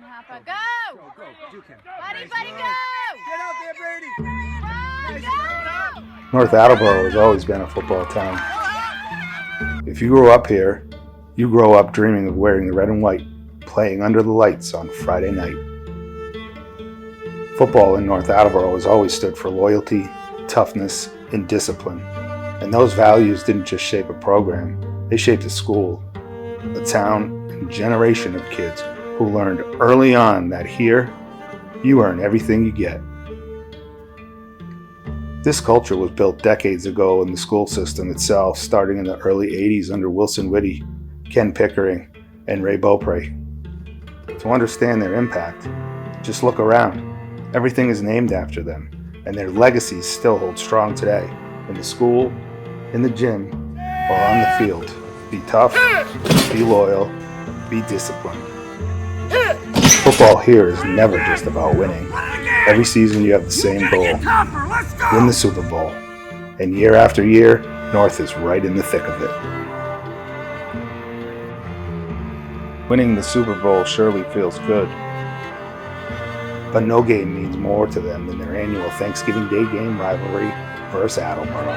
on, Hopper. Go! Go. You can. Buddy, go! Get out there, Brady! Go! North Attleboro has always been a football town. If you grew up here, you grow up dreaming of wearing the red and white, playing under the lights on Friday night. Football in North Attleboro has always stood for loyalty, toughness, and discipline. And those values didn't just shape a program, they shaped a school, a town, and a generation of kids who learned early on that here, you earn everything you get. This culture was built decades ago in the school system itself, starting in the early 80s under Wilson Whitty, Ken Pickering, and Ray Beaupre. To understand their impact, just look around. Everything is named after them, and their legacies still hold strong today, in the school, in the gym, or on the field. Be tough, be loyal, be disciplined. Football here is never just about winning. Every season you have the same goal, win the Super Bowl. And year after year, North is right in the thick of it. Winning the Super Bowl surely feels good, but no game means more to them than their annual Thanksgiving Day game rivalry versus Attleboro.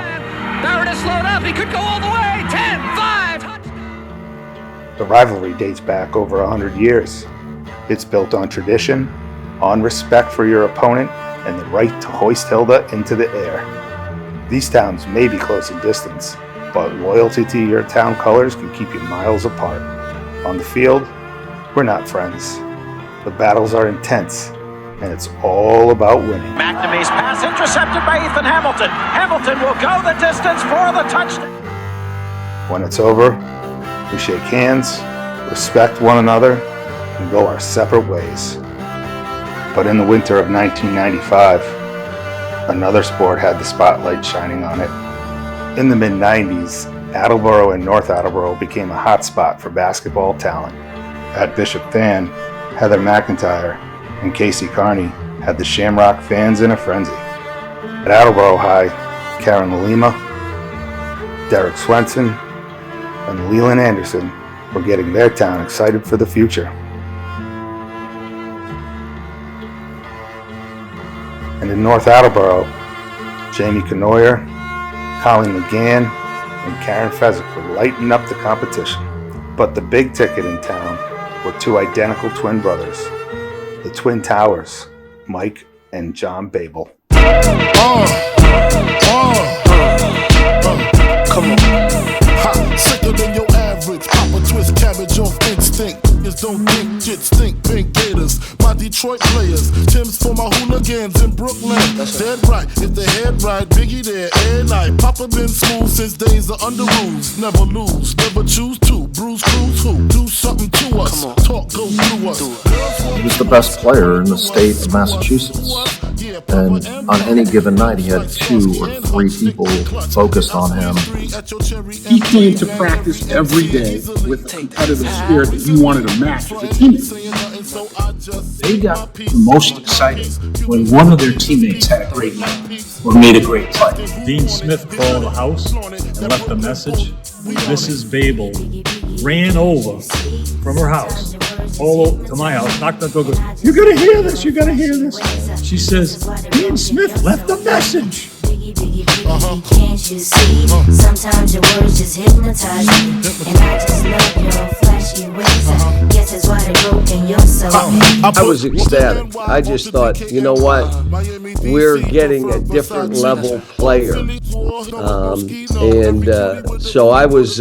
Barrett is slowed up, he could go all the way, 10-5! The rivalry dates back over 100 years. It's built on tradition, on respect for your opponent, and the right to hoist Hilda into the air. These towns may be close in distance, but loyalty to your town colors can keep you miles apart. On the field, we're not friends. The battles are intense, and it's all about winning. McNamee's pass intercepted by Ethan Hamilton. Hamilton will go the distance for the touchdown. When it's over, we shake hands, respect one another, and go our separate ways. But in the winter of 1995, another sport had the spotlight shining on it. In the mid-90s, Attleboro and North Attleboro became a hotspot for basketball talent. At Bishop Fan, Heather McIntyre and Casey Carney had the Shamrock fans in a frenzy. At Attleboro High, Karen Lima, Derek Swenson, and Leland Anderson were getting their town excited for the future. And in North Attleboro, Jamie Canoyer, Colleen McGann, and Karen Fesik were lighting up the competition. But the big ticket in town were two identical twin brothers, the Twin Towers, Mike and Jon Babul. Come on. Ha, sicker than your average. Papa twist cabbage off instinct. Just don't think shit stink. Pink Gators, my Detroit players. Tim's for my hooligans in Brooklyn. That's dead right. If the head right, Biggie there every night. Papa been smooth since days of under rules. Never lose, never choose to. Bruise, cruise, who? Do something to us. Talk, go through us. He was the best player in the state of Massachusetts. And on any given night, he had 2 or 3 people focused on him. He came to practice every day with a competitive spirit that you wanted to match as a teammate. They got most excited when one of their teammates had a great night or made a great play. Dean Smith called the house and left a message. Mrs. Babel ran over from her house all over to my house, knocked on the door, goes, "You're gonna hear this, you're gonna hear this." She says, Dean Smith left a message. Can't you see? Sometimes your words just hypnotize me, and I just love your flashy ways. Guess that's why they broke in your soul. I was ecstatic. I just thought, you know what? We're getting a different level player, so I was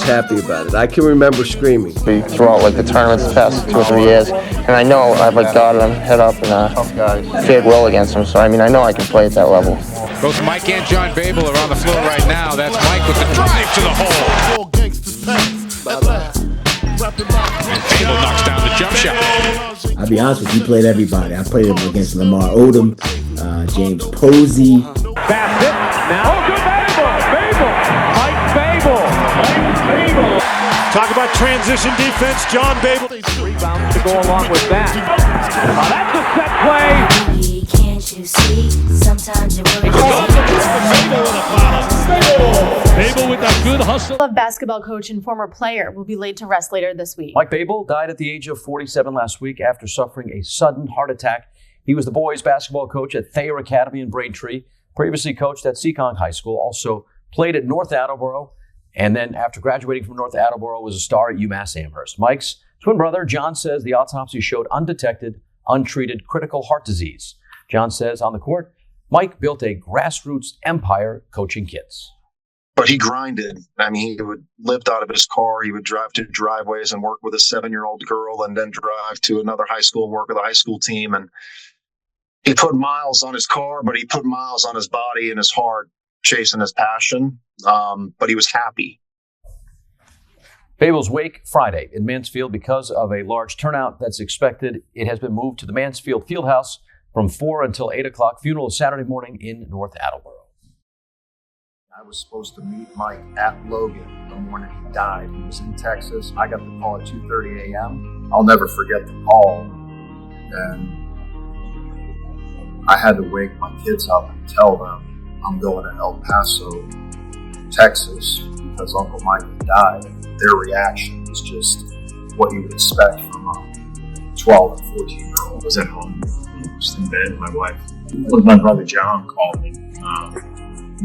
happy about it. I can remember screaming throughout like the tournaments the past 2 or 3 years, and I know I've like got him head up and fared well against him. So I mean, I know I can play at that level. Both Mike and Jon Babul are on the floor right now. That's Mike with the drive to the hole. And Babul knocks down the jump shot. I'll be honest with you, played everybody. I played against Lamar Odom, James Posey. Bassett, now. Oh, good Babul! Mike Babul! Talk about transition defense, Jon Babul. Rebounds to go along with that. That's a set play. Can't you see? Sometimes your words Babul with that good hustle. Basketball coach and former player will be laid to rest later this week. Mike Babel died at the age of 47 last week after suffering a sudden heart attack. He was the boys basketball coach at Thayer Academy in Braintree, previously coached at Seekonk High School, also played at North Attleboro, and then after graduating from North Attleboro was a star at UMass Amherst. Mike's twin brother, John, says the autopsy showed undetected, untreated critical heart disease. John says on the court, Mike built a grassroots empire coaching kids. But he grinded. I mean, he would lived out of his car. He would drive to driveways and work with a 7-year-old girl and then drive to another high school and work with a high school team. And he put miles on his car, but he put miles on his body and his heart, chasing his passion. But he was happy. Babel's wake Friday in Mansfield because of a large turnout that's expected. It has been moved to the Mansfield Fieldhouse from 4 until 8 o'clock. Funeral is Saturday morning in North Attleboro. I was supposed to meet Mike at Logan the morning he died. He was in Texas. I got the call at 2:30 a.m. I'll never forget the call. And I had to wake my kids up and tell them I'm going to El Paso, Texas, because Uncle Mike had died. And their reaction was just what you would expect from a 12 and 14-year-old. I was at home, just in bed with my wife. My brother John called me.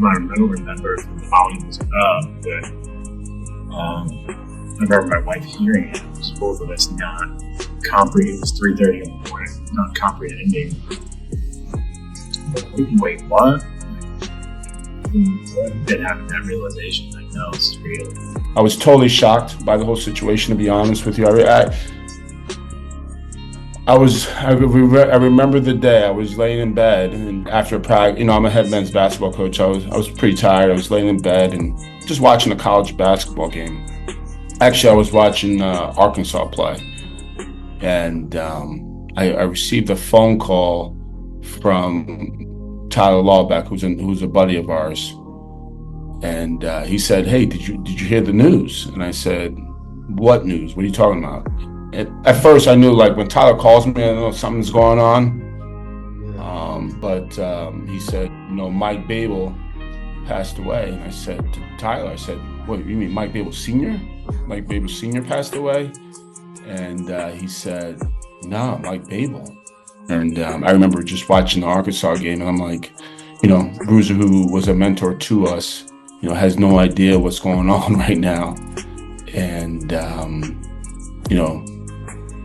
I don't remember if the volume was up, but I remember my wife hearing it. It was both of us not comprehending. It was 3:30 in the morning, not comprehending. Wait, what? Then having that realization, like, no, it's real. I was totally shocked by the whole situation, to be honest with you. I remember the day I was laying in bed, and after practice, I'm a head men's basketball coach. I was pretty tired. I was laying in bed and just watching a college basketball game. Actually, I was watching Arkansas play, and I received a phone call from Tyler Lawbeck, who's a buddy of ours, and he said, "Hey, did you hear the news?" And I said, "What news? What are you talking about?" At first, I knew, like, when Tyler calls me, I know something's going on. But he said, Mike Babel passed away. And I said to Tyler, "What, you mean Mike Babel Sr.? Mike Babel Sr. passed away?" And he said, "No, Mike Babel." And I remember just watching the Arkansas game, and I'm like, Bruiser, who was a mentor to us, has no idea what's going on right now. And,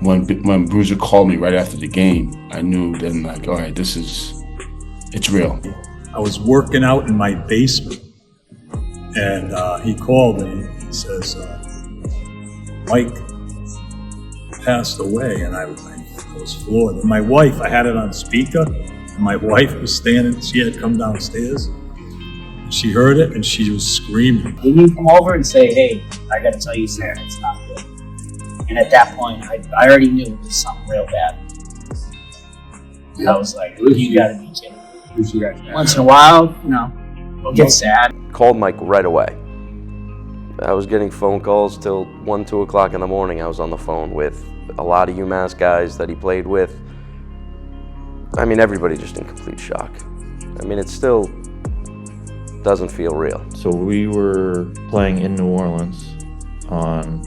when Bruiser called me right after the game, I knew then, like, all right, it's real. I was working out in my basement, and he called me. He says, Mike passed away, and I was floored. And my wife, I had it on speaker, and my wife was standing, she had come downstairs. She heard it, and she was screaming. When you come over and say, "Hey, I gotta tell you, Sarah, it's not good." And at that point, I already knew it was something real bad. I was like, "You gotta be kidding." Once in a while, we'll get sad. Called Mike right away. I was getting phone calls till 1, 2 o'clock in the morning. I was on the phone with a lot of UMass guys that he played with. I mean, everybody just in complete shock. I mean, it still doesn't feel real. So we were playing in New Orleans on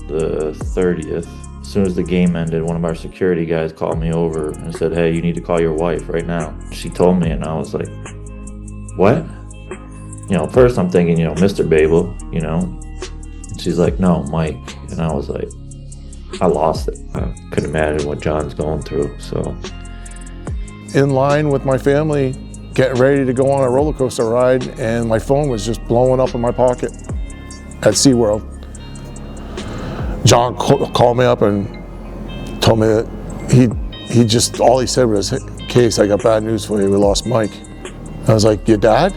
the 30th. As soon as the game ended, one of our security guys called me over and said, "Hey, you need to call your wife right now." She told me, and I was like, "What?" First I'm thinking, Mr. Babel, And she's like, "No, Mike." And I was like, I lost it. I couldn't imagine what John's going through, so. In line with my family, getting ready to go on a roller coaster ride, and my phone was just blowing up in my pocket at SeaWorld. John called me up and told me that he just, all he said was, "Hey, Case, I got bad news for you, we lost Mike." I was like, "Your dad?"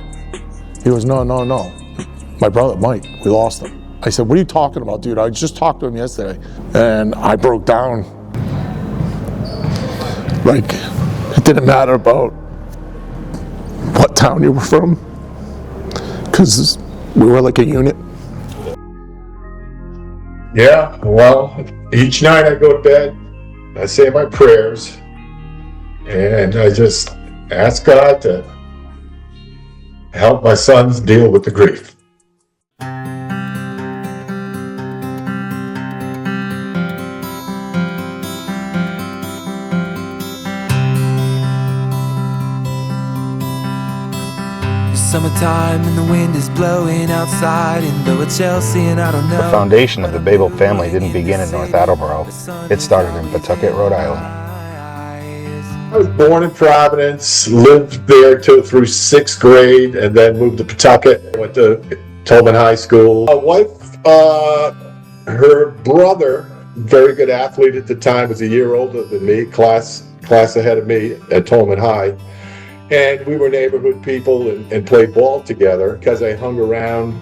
He goes, No. My brother, Mike, we lost him. I said, "What are you talking about, dude? I just talked to him yesterday." And I broke down. Like, it didn't matter about what town you were from, because we were like a unit. Yeah, well, each night I go to bed, I say my prayers, and I just ask God to help my sons deal with the grief. summertime and the wind is blowing outside, and though it's Chelsea and I don't know. The foundation of the Babel family didn't begin in North Attleboro. It started in Pawtucket, Rhode Island. I was born in Providence, lived there through 6th grade, and then moved to Pawtucket. Went to Tolman High School. My wife, her brother, very good athlete at the time, was a year older than me, class ahead of me at Tolman High. And we were neighborhood people and played ball together. Because I hung around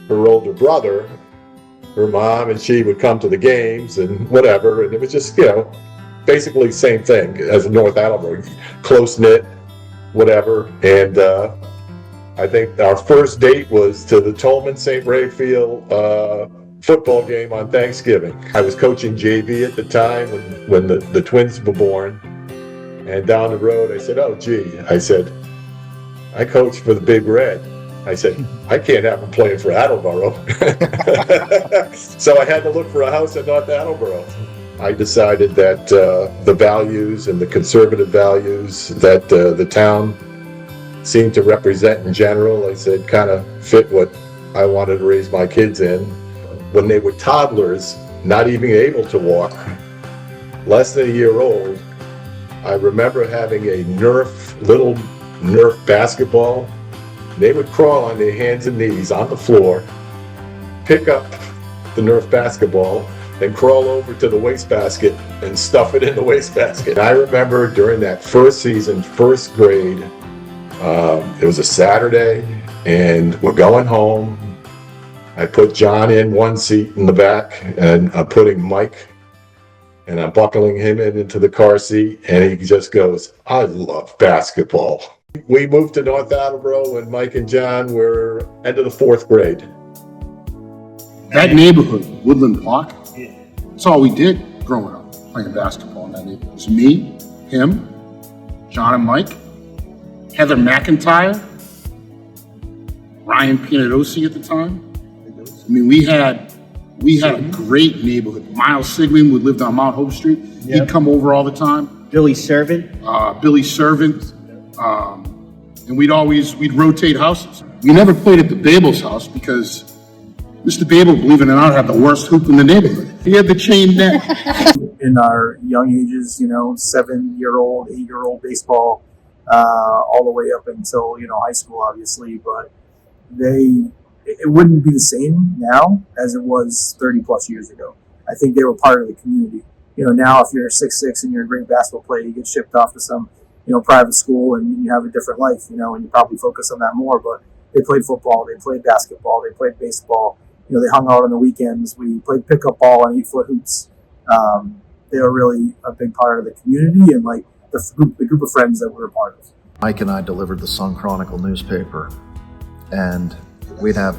her older brother, her mom and she would come to the games and whatever. And it was just, basically the same thing as North Attleboro, close-knit, whatever. And I think our first date was to the Tolman St. Raphael football game on Thanksgiving. I was coaching JV at the time when the twins were born. And down the road, I said, oh, gee. I said, I coach for the Big Red. I said, I can't have him playing for Attleboro. So I had to look for a house in North Attleboro. I decided that the values and the conservative values that the town seemed to represent in general, I said, kind of fit what I wanted to raise my kids in. When they were toddlers, not even able to walk, less than a year old, I remember having a little Nerf basketball. They would crawl on their hands and knees on the floor, pick up the Nerf basketball, and crawl over to the wastebasket and stuff it in the wastebasket. I remember during that first season, 1st grade, it was a Saturday, and we're going home. I put John in one seat in the back, and I'm putting Mike, and I'm buckling him into the car seat, and he just goes, I love basketball. We moved to North Attleboro when Mike and Jon were end of the 4th grade. That neighborhood, Woodland Park, that's all we did growing up, playing basketball in that neighborhood. It was me, him, John and Mike, Heather McIntyre, Ryan Pianadosi at the time. I mean, we had a great neighborhood. Miles Sigmund, who lived on Mount Hope Street, he'd come over all the time. Billy Servant. And we'd rotate houses. We never played at the Babel's house because Mr. Babel, believe it or not, had the worst hoop in the neighborhood. He had the chain net. In our young ages, 7-year-old, 8-year-old baseball, all the way up until, high school, obviously, but it wouldn't be the same now as it was 30 plus years ago. I think they were part of the community. Now if you're 6'6" and you're a great basketball player, you get shipped off to some, private school and you have a different life, and you probably focus on that more, but they played football, they played basketball, they played baseball, they hung out on the weekends, we played pickup ball on 8-foot hoops. They were really a big part of the community and like the group of friends that we were part of. Mike and I delivered the Sun Chronicle newspaper, and we'd have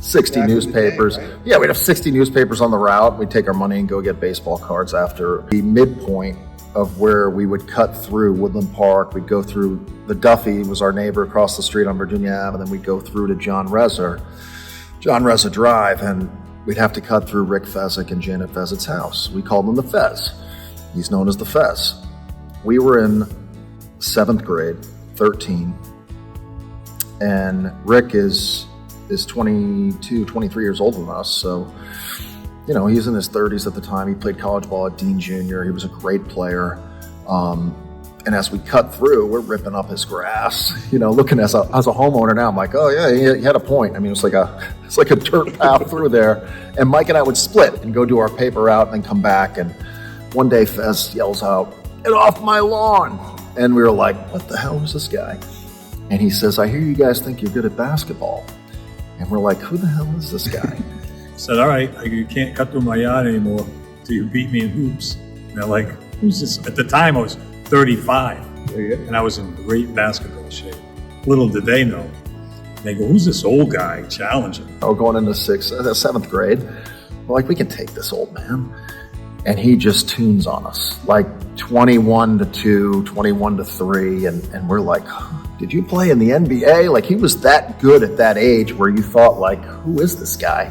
60 newspapers. Yeah, we'd have 60 newspapers on the route. We'd take our money and go get baseball cards after. The midpoint of where we would cut through Woodland Park, we'd go through the Duffy, was our neighbor across the street on Virginia Ave, and then we'd go through to John Reza Drive, and we'd have to cut through Rick Fesik and Janet Fesik's house. We called him the Fez. He's known as the Fez. We were in 7th grade, 13, and Rick is 22, 23 years older than us, so he's in his 30s at the time. He played college ball at Dean Jr. He was a great player. And as we cut through, we're ripping up his grass. Looking as a homeowner now, I'm like, oh yeah, he had a point. I mean, it's like a dirt path through there. And Mike and I would split and go do our paper route and then come back. And one day Fez yells out, "Get off my lawn!" And we were like, what the hell is this guy? And he says, "I hear you guys think you're good at basketball." And we're like, who the hell is this guy? Said, all right, you can't cut through my yard anymore until you beat me in hoops. And they're like, who's this? At the time, I was 35, and I was in great basketball shape. Little did they know. They go, who's this old guy challenging? Oh, going into 7th grade, we're like, we can take this old man. And he just tunes on us, like 21-2, 21-3, and we're like, did you play in the NBA? Like, he was that good at that age where you thought, like, who is this guy?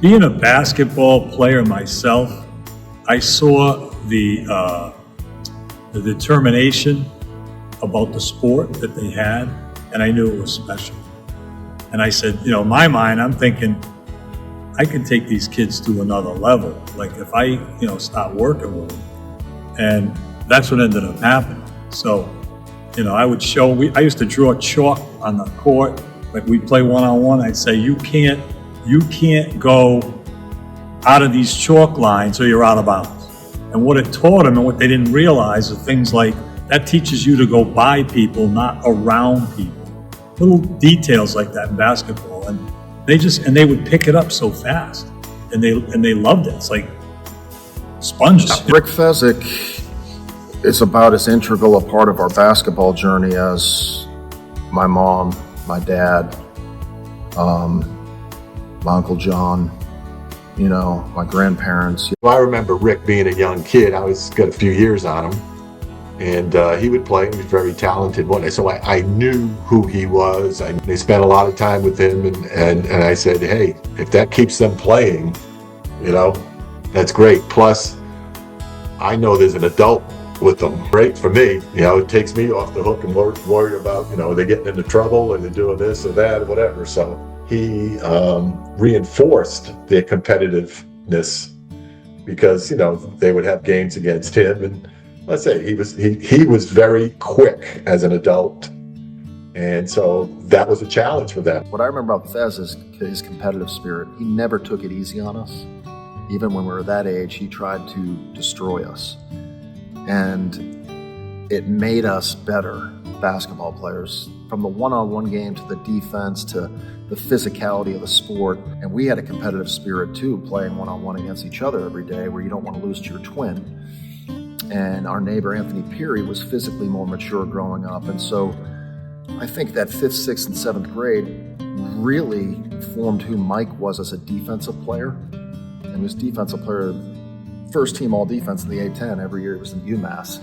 Being a basketball player myself, I saw the determination about the sport that they had and I knew it was special. And I said, you know, in my mind, I'm thinking, I can take these kids to another level. Like if I, you know, start working with them. And that's what ended up happening. So, you know, I would show, I used to draw chalk on the court. Like we'd play one-on-one. I'd say, you can't go out of these chalk lines or you're out of bounds. And what it taught them and what they didn't realize are things like, that teaches you to go by people, not around people. Little details like that in basketball. And they would pick it up so fast. And they loved it. It's like sponges. Rick Fesik is about as integral a part of our basketball journey as my mom, my dad, my Uncle John, you know, my grandparents. I remember Rick being a young kid. I got a few years on him. And he would play. He was very talented one day. So I knew who he was. They spent a lot of time with him. And I said, hey, if that keeps them playing, you know, that's great. Plus, I know there's an adult with them. Great for me. You know, it takes me off the hook and worried about, you know, they're getting into trouble or they're doing this or that or whatever. So he reinforced their competitiveness because, you know, they would have games against him. And let's say he was very quick as an adult. And so that was a challenge for them. What I remember about Fez is his competitive spirit. He never took it easy on us. Even when we were that age, he tried to destroy us. And it made us better basketball players. From the one-on-one game to the defense to the physicality of the sport. And we had a competitive spirit too, playing one-on-one against each other every day where you don't want to lose to your twin. And our neighbor, Anthony Peary, was physically more mature growing up. And so I think that 5th, 6th, and 7th grade really formed who Mike was as a defensive player. And he was defensive player, first team all defense in the A-10 every year. It was in UMass.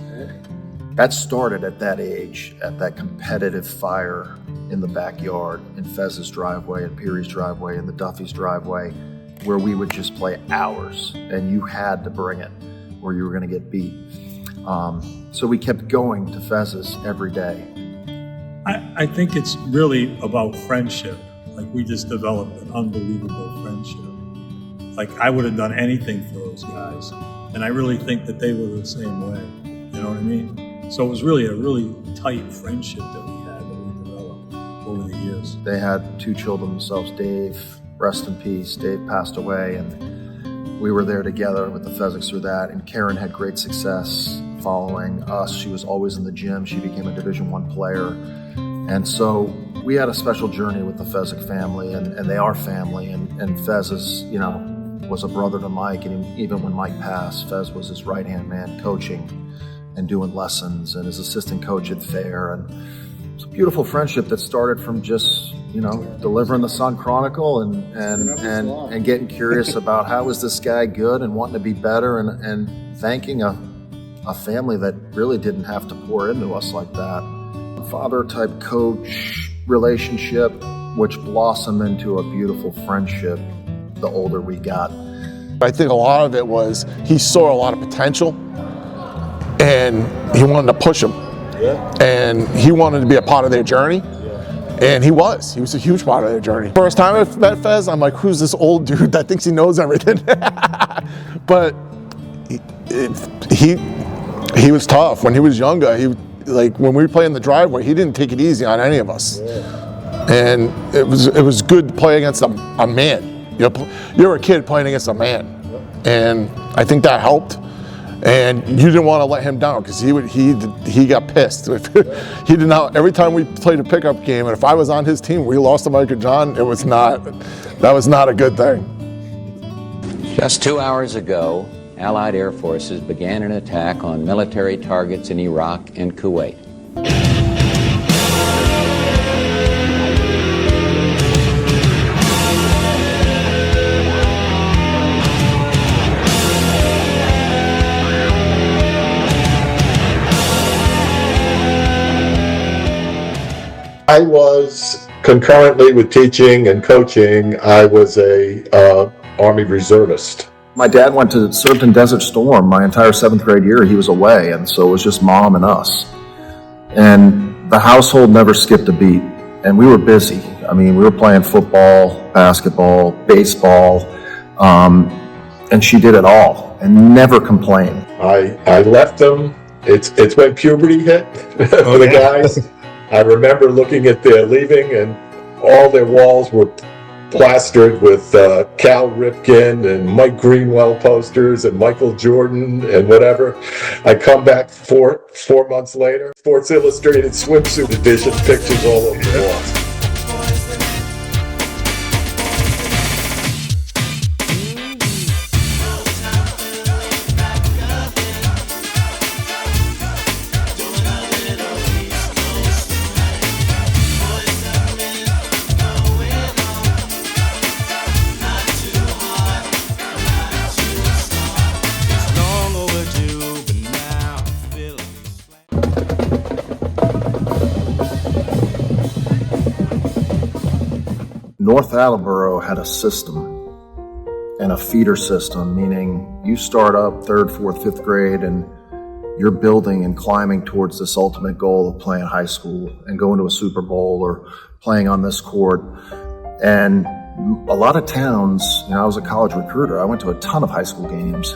That started at that age, at that competitive fire in the backyard, in Fez's driveway, in Peary's driveway, in the Duffy's driveway, where we would just play hours. And you had to bring it, or you were going to get beat. So we kept going to Fez's every day. I think it's really about friendship. Like we just developed an unbelievable friendship. Like I would have done anything for those guys. And I really think that they were the same way. You know what I mean? So it was really a really tight friendship that we had, that we developed over the years. They had 2 children themselves, Dave, rest in peace. Dave passed away and we were there together with the Fesiks through that. And Karen had great success following us. She was always in the gym. She became a Division I player. And so we had a special journey with the Fesik family, and they are family. And Fez is, you know, was a brother to Mike. And even when Mike passed, Fez was his right-hand man coaching and doing lessons and his assistant coach at Thayer. And it's a beautiful friendship that started from just, you know, delivering the Sun Chronicle and getting curious about how is this guy good and wanting to be better and thanking a family that really didn't have to pour into us like that. Father-type coach relationship, which blossomed into a beautiful friendship the older we got. I think a lot of it was he saw a lot of potential and he wanted to push him. Yeah. And he wanted to be a part of their journey. Yeah. And he was a huge part of their journey. First time I met Fez, I'm like, who's this old dude that thinks he knows everything? But he was tough. When he was younger, like when we play in the driveway, he didn't take it easy on any of us. Yeah. And it was good to play against a man. You're a kid playing against a man. Yeah. And I think that helped. And you didn't want to let him down because he got pissed. He did not. Every time we played a pickup game, and if I was on his team, we lost to Mike and Jon. That was not a good thing. Just 2 hours ago, Allied air forces began an attack on military targets in Iraq and Kuwait. I was concurrently with teaching and coaching. I was a Army reservist. My dad served in Desert Storm my entire 7th grade year. He was away, and so it was just mom and us. And the household never skipped a beat. and we were busy. I mean, we were playing football, basketball, baseball, and she did it all and never complained. I left them. It's when puberty hit for the guys. I remember looking at their leaving, and all their walls were plastered with Cal Ripken and Mike Greenwell posters and Michael Jordan and whatever. I come back four months later, Sports Illustrated swimsuit edition, pictures all over the walls. North Attleboro had a system and a feeder system, meaning you start up 3rd, 4th, 5th grade and you're building and climbing towards this ultimate goal of playing high school and going to a Super Bowl or playing on this court. And a lot of towns, I was a college recruiter. I went to a ton of high school games,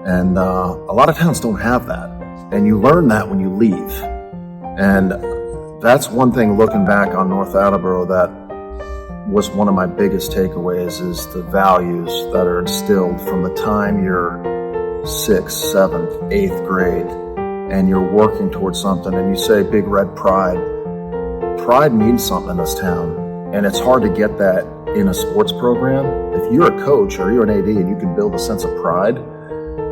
and a lot of towns don't have that. And you learn that when you leave. And that's one thing looking back on North Attleboro that was one of my biggest takeaways, is the values that are instilled from the time you're 6th, 7th, 8th grade and you're working towards something. And you say big red pride. Pride means something in this town, and it's hard to get that in a sports program. If you're a coach or you're an AD and you can build a sense of pride,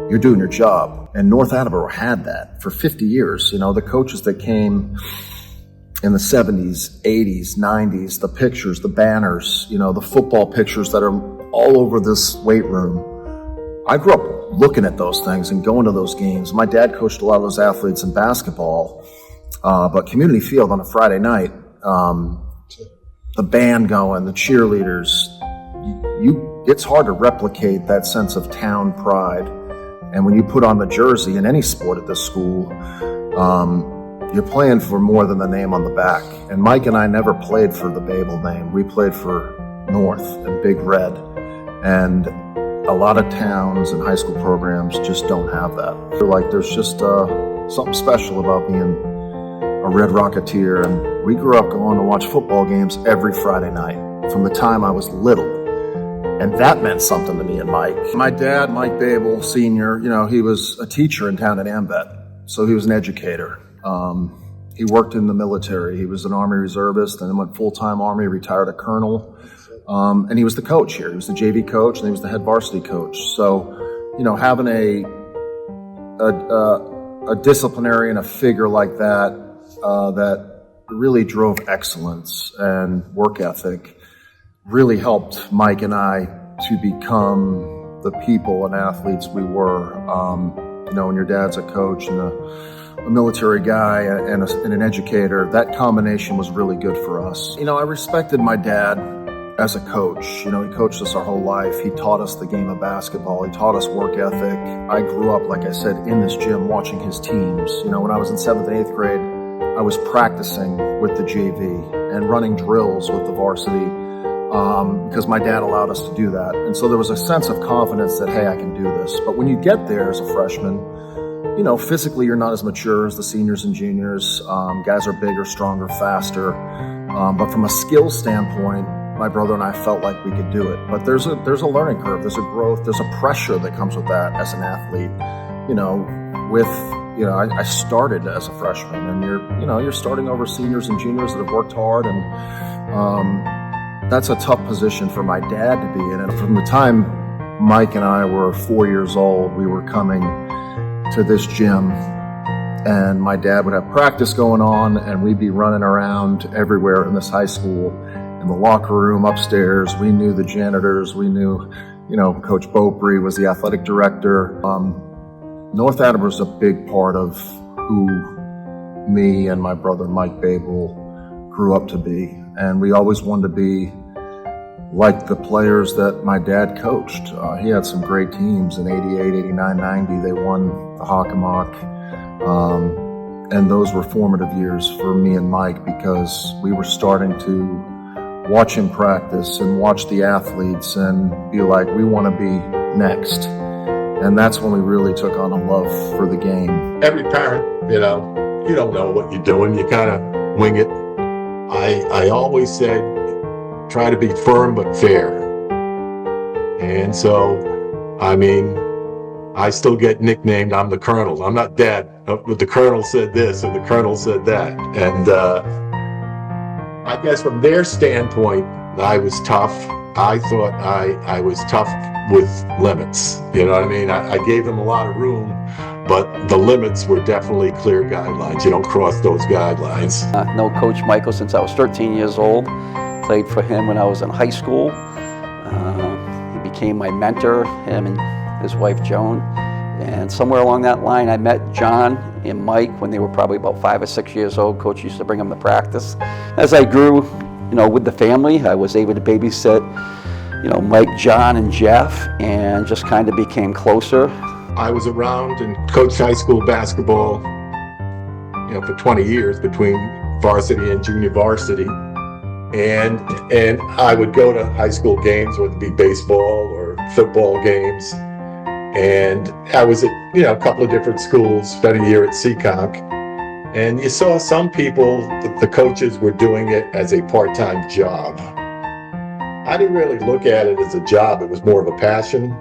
you're doing your job. And North Attleboro had that for 50 years. The coaches that came in the 70s, 80s, 90s, the pictures, the banners, the football pictures that are all over this weight room. I grew up looking at those things and going to those games. My dad coached a lot of those athletes in basketball, but community field on a Friday night, the band going, the cheerleaders, it's hard to replicate that sense of town pride. And when you put on the jersey in any sport at this school, you're playing for more than the name on the back. And Mike and I never played for the Babel name. We played for North and Big Red. And a lot of towns and high school programs just don't have that. There's just something special about being a Red Rocketeer. And we grew up going to watch football games every Friday night from the time I was little. And that meant something to me and Mike. My dad, Mike Babel, Sr., he was a teacher in town at Ambet. So he was an educator. He worked in the military. He was an Army reservist and then went full-time Army, retired a colonel. And he was the coach here. He was the JV coach and he was the head varsity coach. So, having a disciplinarian, a figure like that, that really drove excellence and work ethic, really helped Mike and I to become the people and athletes we were. When your dad's a coach and a military guy and an educator, that combination was really good for us. I respected my dad as a coach. He coached us our whole life. He taught us the game of basketball. He taught us work ethic. I grew up, like I said, in this gym watching his teams. When I was in 7th and 8th grade, I was practicing with the JV and running drills with the varsity because my dad allowed us to do that. And so there was a sense of confidence that, hey, I can do this. But when you get there as a freshman, physically you're not as mature as the seniors and juniors. Guys are bigger, stronger, faster. But from a skill standpoint, my brother and I felt like we could do it. But there's a learning curve, there's a growth, there's a pressure that comes with that as an athlete. I started as a freshman, and you're starting over seniors and juniors that have worked hard, and that's a tough position for my dad to be in. And from the time Mike and I were 4 years old, we were coming to this gym, and my dad would have practice going on, and we'd be running around everywhere in this high school. In the locker room upstairs, we knew the janitors, we knew, Coach Beaupre was the athletic director. North Attleboro is a big part of who me and my brother Mike Babel grew up to be. And we always wanted to be like the players that my dad coached. He had some great teams in 88, 89, 90. They won the Hockomock. And those were formative years for me and Mike because we were starting to watch him practice and watch the athletes and be like, we want to be next. And that's when we really took on a love for the game. Every parent, you don't know what you're doing. You kind of wing it. I always said, try to be firm but fair. And so, I still get nicknamed, I'm the Colonel. I'm not Dad, but the Colonel said this and the Colonel said that. And I guess from their standpoint, I was tough. I thought I was tough with limits. You know what I mean? I gave them a lot of room, but the limits were definitely clear guidelines. You don't cross those guidelines. Know Coach Michael since I was 13 years old. Played for him when I was in high school. He became my mentor, him and his wife Joan, and somewhere along that line I met John and Mike when they were probably about 5 or 6 years old. Coach used to bring them to practice. As I grew, with the family, I was able to babysit, Mike, John, and Jeff, and just kind of became closer. I was around and coached high school basketball, for 20 years between varsity and junior varsity. And I would go to high school games, whether it be baseball or football games. And I was at, a couple of different schools, spent a year at Seekonk. And you saw some people, the coaches were doing it as a part-time job. I didn't really look at it as a job. It was more of a passion.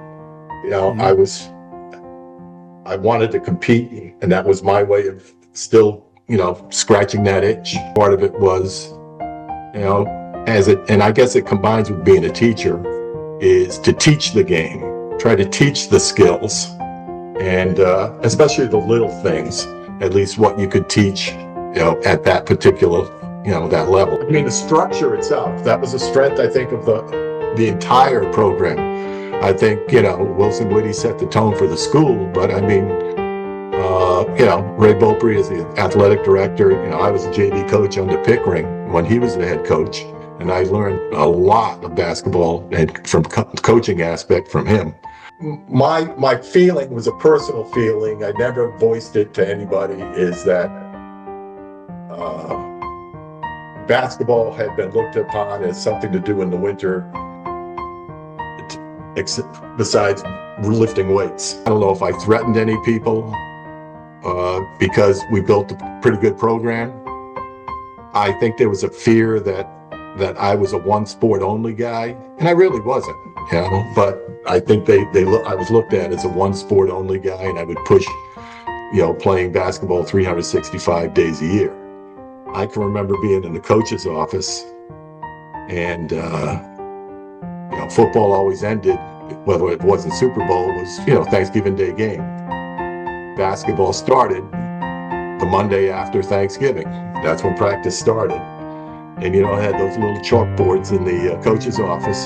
I wanted to compete, and that was my way of still, scratching that itch. Part of it was, and I guess it combines with being a teacher, is to teach the game, try to teach the skills, and especially the little things, at least what you could teach, at that particular, that level. The structure itself, that was a strength, I think, of the entire program. I think, Wilson Whitty set the tone for the school, but Ray Beaupre is the athletic director. I was a JV coach under Pickering when he was the head coach, and I learned a lot of basketball and from coaching aspect from him. My feeling was a personal feeling. I never voiced it to anybody, is that basketball had been looked upon as something to do in the winter, besides lifting weights. I don't know if I threatened any people because we built a pretty good program. I think there was a fear that I was a one sport only guy, and I really wasn't, but I think I was looked at as a one sport only guy, and I would push, playing basketball 365 days a year. I can remember being in the coach's office, and football always ended, whether it wasn't Super Bowl, was, Thanksgiving Day game. Basketball started the Monday after Thanksgiving. That's when practice started. And, I had those little chalkboards in the coach's office,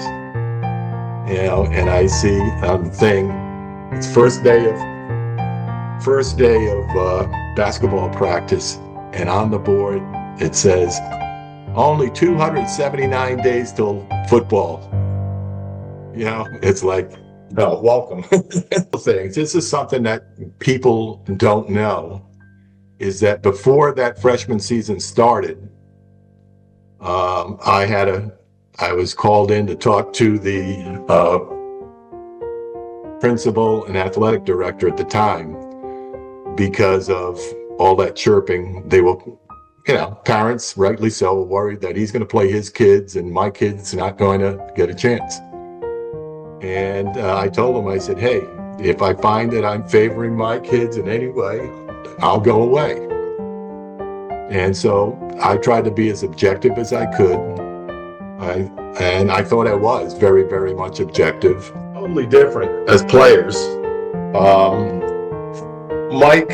and I see the thing, it's first day of basketball practice, and on the board, it says, only 279 days till football. It's like, no, welcome. This is something that people don't know, is that before that freshman season started, I was called in to talk to the principal and athletic director at the time because of all that chirping. They were, parents, rightly so, were worried that he's going to play his kids and my kids not going to get a chance. And I told him, I said, hey, if I find that I'm favoring my kids in any way, I'll go away. And so I tried to be as objective as I could. And I thought I was very, very much objective. Totally different as players. Mike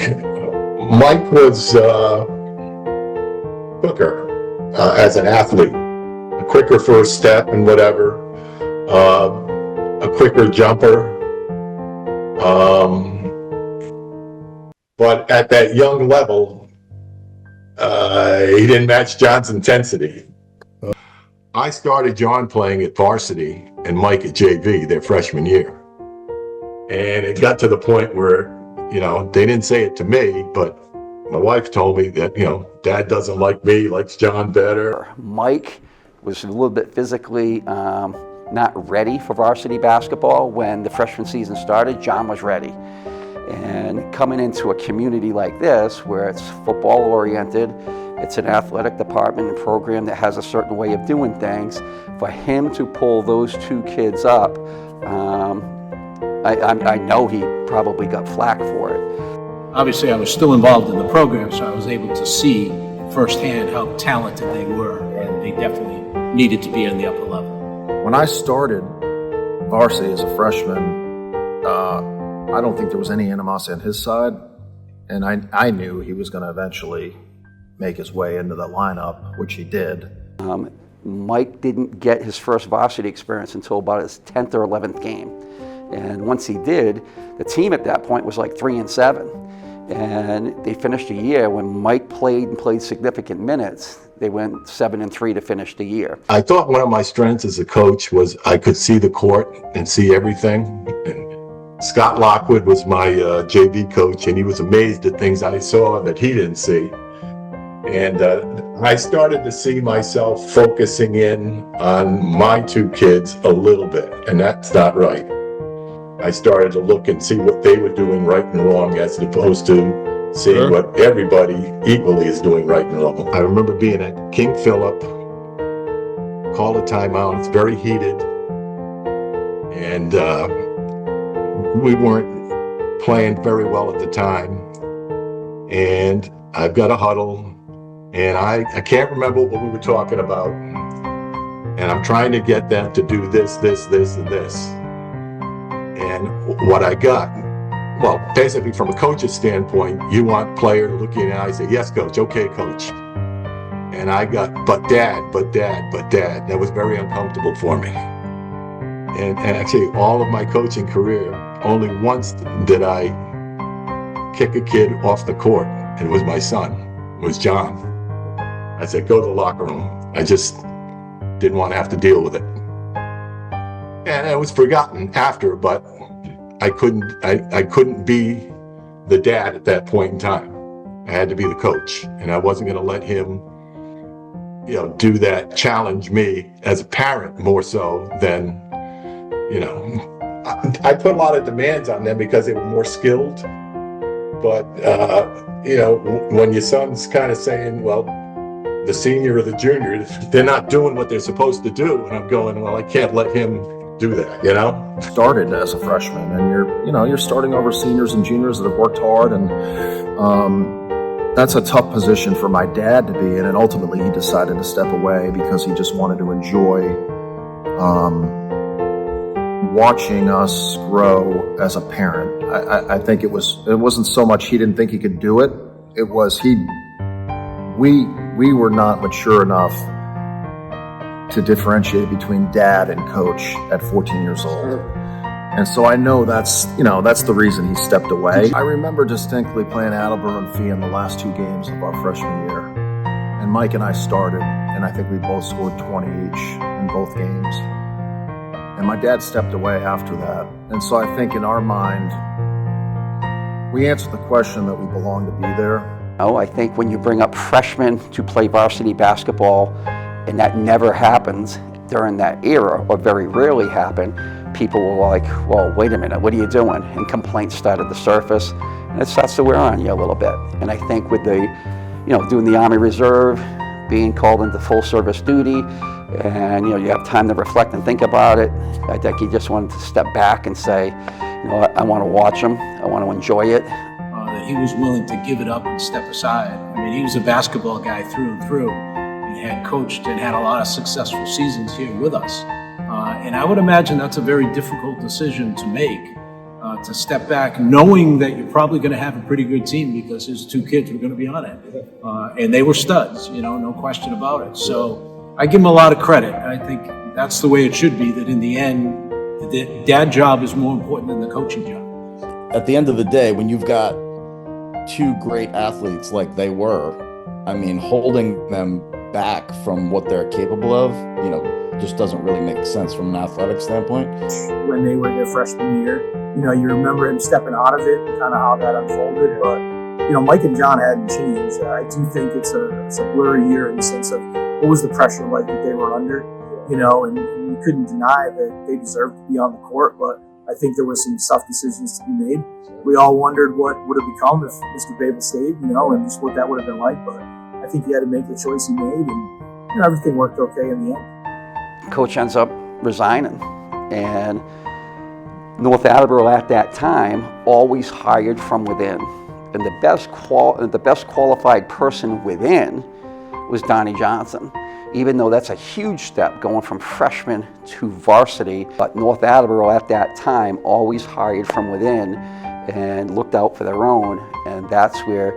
was quicker as an athlete, a quicker first step and whatever. A quicker jumper, but at that young level, he didn't match John's intensity. I started John playing at varsity and Mike at JV their freshman year, and it got to the point where, they didn't say it to me, but My wife told me that, Dad doesn't like me, he likes John better. Mike was a little bit physically not ready for varsity basketball when the freshman season started. John was ready. And coming into a community like this, where it's football oriented, it's an athletic department and program that has a certain way of doing things, for him to pull those two kids up, I know he probably got flack for it. Obviously, I was still involved in the program, so I was able to see firsthand how talented they were, and they definitely needed to be on the upper level. When I started varsity as a freshman, I don't think there was any animosity on his side, and I knew he was going to eventually make his way into the lineup, which he did. Mike didn't get his first varsity experience until about his 10th or 11th game. And once he did, the team at that point was like 3-7. And they finished the year, when Mike played significant minutes, they went 7-3 to finish the year. I thought one of my strengths as a coach was I could see the court and see everything. And Scott Lockwood was my JV coach, and he was amazed at things I saw that he didn't see. And I started to see myself focusing in on my two kids a little bit, and that's not right. I started to look and see what they were doing right and wrong, as opposed to seeing what everybody equally is doing right and wrong. I remember being at King Philip, call a timeout, it's very heated, and we weren't playing very well at the time, and I've got a huddle, and I can't remember what we were talking about, and I'm trying to get them to do this, this, this, and this. And what I got, well, basically from a coach's standpoint, you want a player to look you in the eye and say, yes, coach, okay, coach. And I got, but dad. That was very uncomfortable for me. And actually, all of my coaching career, only once did I kick a kid off the court, and it was my son, it was John. I said, go to the locker room. I just didn't want to have to deal with it. And it was forgotten after, but I couldn't be the dad at that point in time. I had to be the coach, and I wasn't going to let him, do that, challenge me as a parent more so than, I put a lot of demands on them because they were more skilled. But, when your son's kind of saying, well, the senior or the junior, they're not doing what they're supposed to do, and I'm going, well, I can't let him do that, Started as a freshman, and you're starting over seniors and juniors that have worked hard, and that's a tough position for my dad to be in. And ultimately, he decided to step away because he just wanted to enjoy watching us grow as a parent. I think it wasn't so much he didn't think he could do it. It was we were not mature enough to differentiate between dad and coach at 14 years old. And so I know that's the reason he stepped away. I remember distinctly playing Attleboro and Fee in the last two games of our freshman year. And Mike and I started, and I think we both scored 20 each in both games. And my dad stepped away after that. And so I think in our mind, we answered the question that we belong to be there. I think when you bring up freshmen to play varsity basketball, and that never happens during that era, or very rarely happened, people were like, well, wait a minute, what are you doing? And complaints started to surface, and it starts to wear on you a little bit. And I think with the, doing the Army Reserve, being called into full service duty, and you have time to reflect and think about it, I think he just wanted to step back and say, I want to watch him, I want to enjoy it. That he was willing to give it up and step aside. I mean, he was a basketball guy through and through. He had coached and had a lot of successful seasons here with us. And I would imagine that's a very difficult decision to make, to step back knowing that you're probably going to have a pretty good team because his two kids were going to be on it. And they were studs, no question about it. So I give him a lot of credit. I think that's the way it should be, that in the end, the dad job is more important than the coaching job. At the end of the day, when you've got two great athletes like they were, holding them back from what they're capable of, just doesn't really make sense from an athletic standpoint. When they were their freshman year, you remember him stepping out of it, kind of how that unfolded, but Mike and Jon hadn't changed. I do think it's a blurry year in the sense of what was the pressure like that they were under, and you couldn't deny that they deserved to be on the court, but I think there were some tough decisions to be made. We all wondered what would have become if Mr. Babel stayed, and just what that would have been like, but I think he had to make the choice he made, and everything worked okay in the end. Coach ends up resigning, and North Attleboro at that time always hired from within. And the best qualified person within was Donnie Johnson. Even though that's a huge step going from freshman to varsity, but North Attleboro at that time always hired from within and looked out for their own, and that's where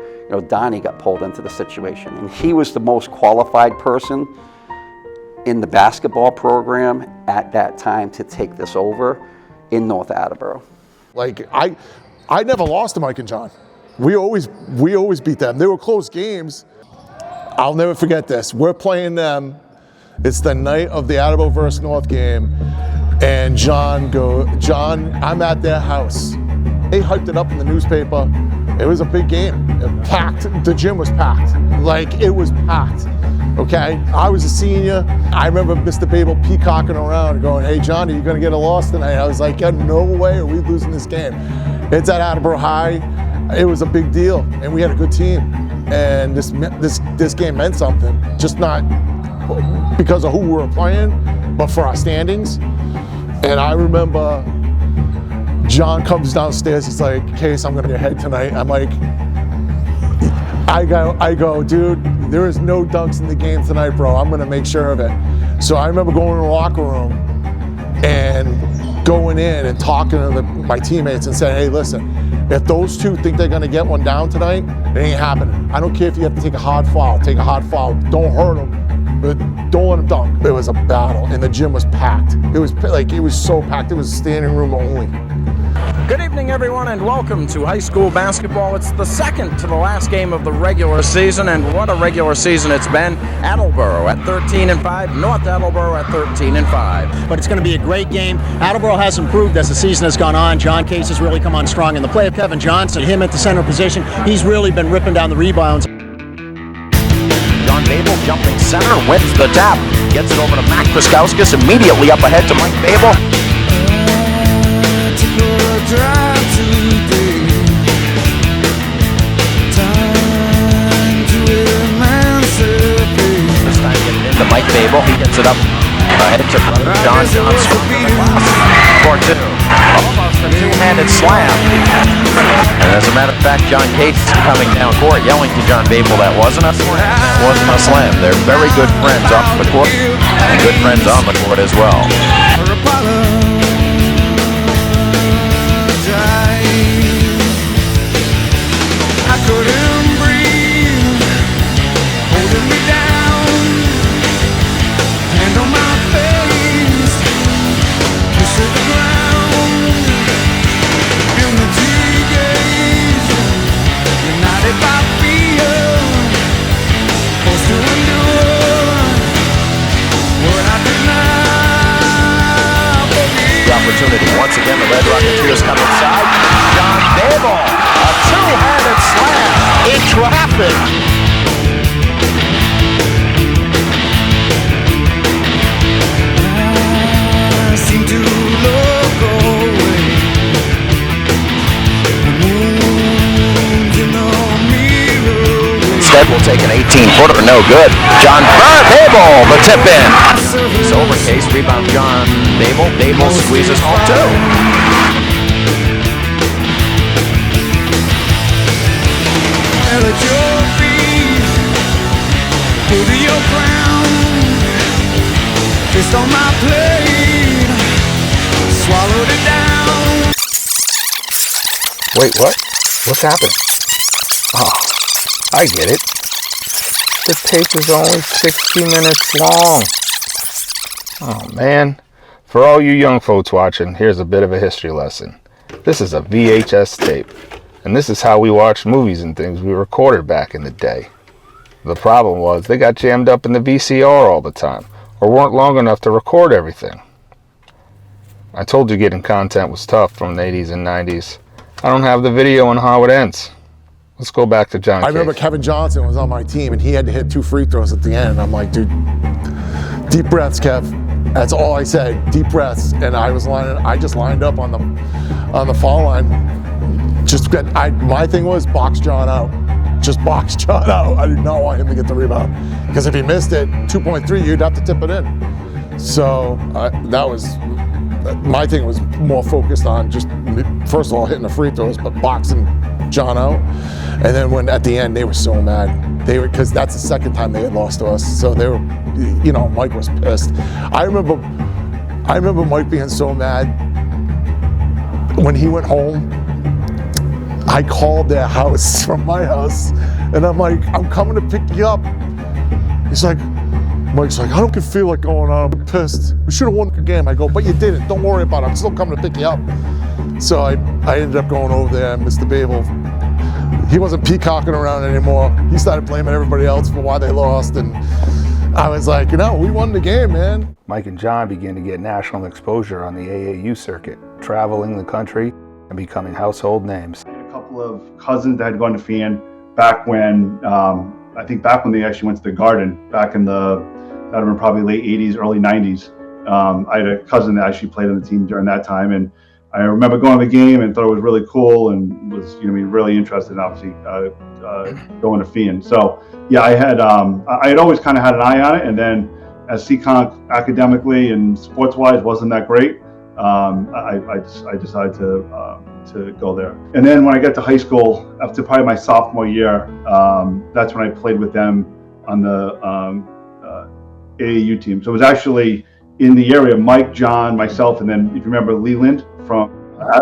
Donnie got pulled into the situation. And he was the most qualified person in the basketball program at that time to take this over in North Attleboro. Like I never lost to Mike and Jon. We always beat them. They were close games. I'll never forget this. We're playing them. It's the night of the Attleboro versus North game, and Jon, I'm at their house. They hyped it up in the newspaper. It was a big game. Packed. The gym was packed. Like, it was packed. Okay? I was a senior. I remember Mr. Babel peacocking around going, "Hey, Johnny, you gonna get a loss tonight?" I was like, "Yeah, no way are we losing this game." It's at Attleboro High. It was a big deal, and we had a good team. And this game meant something, just not because of who we were playing, but for our standings. And I remember Jon comes downstairs, he's like, "Case, I'm gonna get ahead tonight." I'm like, I go, "Dude, there is no dunks in the game tonight, bro. I'm gonna make sure of it." So I remember going in the locker room and going in and talking to my teammates and saying, "Hey, listen, if those two think they're gonna get one down tonight, it ain't happening. I don't care if you have to take a hard foul, take a hard foul. Don't hurt them, but don't let them dunk." It was a battle, and the gym was packed. It was so packed, it was standing room only. Good evening, everyone, and welcome to high school basketball. It's the second to the last game of the regular season, and what a regular season it's been. Attleboro at 13-5, North Attleboro at 13-5. But it's going to be a great game. Attleboro has improved as the season has gone on. John Case has really come on strong in the play of Kevin Johnson. Him at the center position, he's really been ripping down the rebounds. John Babel jumping center, wins the tap, gets it over to Mac Kriskauskas, immediately up ahead to Mike Babel. Drive today. Time to emancipate. This time getting into Mike Babel. He gets it up ahead to brother Jon Johnson for two. Almost a two-handed slam. And as a matter of fact, John Case coming down court yelling to John Babel that wasn't a slam. It wasn't a slam. They're very good friends off the court and good friends on the court as well. I couldn't breathe, holding me down, hand on my face, kiss to the ground, unity gaze, united by fear, forced to endure, what I did not believe. The opportunity, once again, the Red Rocketeers come inside. John Babel, a two-handed slam in traffic. I seem to look away. The moon's in the mirror. Instead, we'll take an 18-footer, no good. John Babel, the tip in. It's over, Case, rebound John Babel. Babel squeezes home two. At your feet, go to your ground, just on my plate, swallowed it down. Wait, what? What's happened? Oh, I get it. The tape is only 60 minutes long. Oh, man. For all you young folks watching, here's a bit of a history lesson. This is a VHS tape, and this is how we watched movies and things we recorded back in the day. The problem was they got jammed up in the VCR all the time, or weren't long enough to record everything. I told you getting content was tough from the 80s and 90s. I don't have the video on how it ends. Let's go back to John I remember Case. Kevin Johnson was on my team, and he had to hit 2 free throws at the end. And I'm like, dude, deep breaths, Kev. That's all I said, deep breaths. And I just lined up on the foul line. My thing was box John out. Just box John out. I did not want him to get the rebound. Because if he missed it, 2.3, you'd have to tip it in. So my thing was more focused on just, first of all, hitting the free throws, but boxing John out. And then at the end, they were so mad. Because that's the second time they had lost to us. So they were, Mike was pissed. I remember Mike being so mad when he went home. I called their house from my house, and I'm like, I'm coming to pick you up. Mike's like, I don't feel like going on. I'm pissed. We should have won the game. I go, but you didn't. Don't worry about it. I'm still coming to pick you up. So I ended up going over there, and Mr. Babel, he wasn't peacocking around anymore. He started blaming everybody else for why they lost, and I was like, we won the game, man. Mike and Jon began to get national exposure on the AAU circuit, traveling the country and becoming household names. A couple of cousins that had gone to Fan back when, back when they actually went to the Garden, back in that would have been probably late 80s, early 90s. I had a cousin that actually played on the team during that time, and I remember going to the game and thought it was really cool and was really interested in obviously going to Fan. So yeah, I had always kind of had an eye on it, and then as Seekonk academically and sports-wise wasn't that great, I decided to go there. And then when I got to high school, after probably my sophomore year, that's when I played with them on the AAU team. So it was actually in the area, Mike, John, myself, and then if you remember Leland from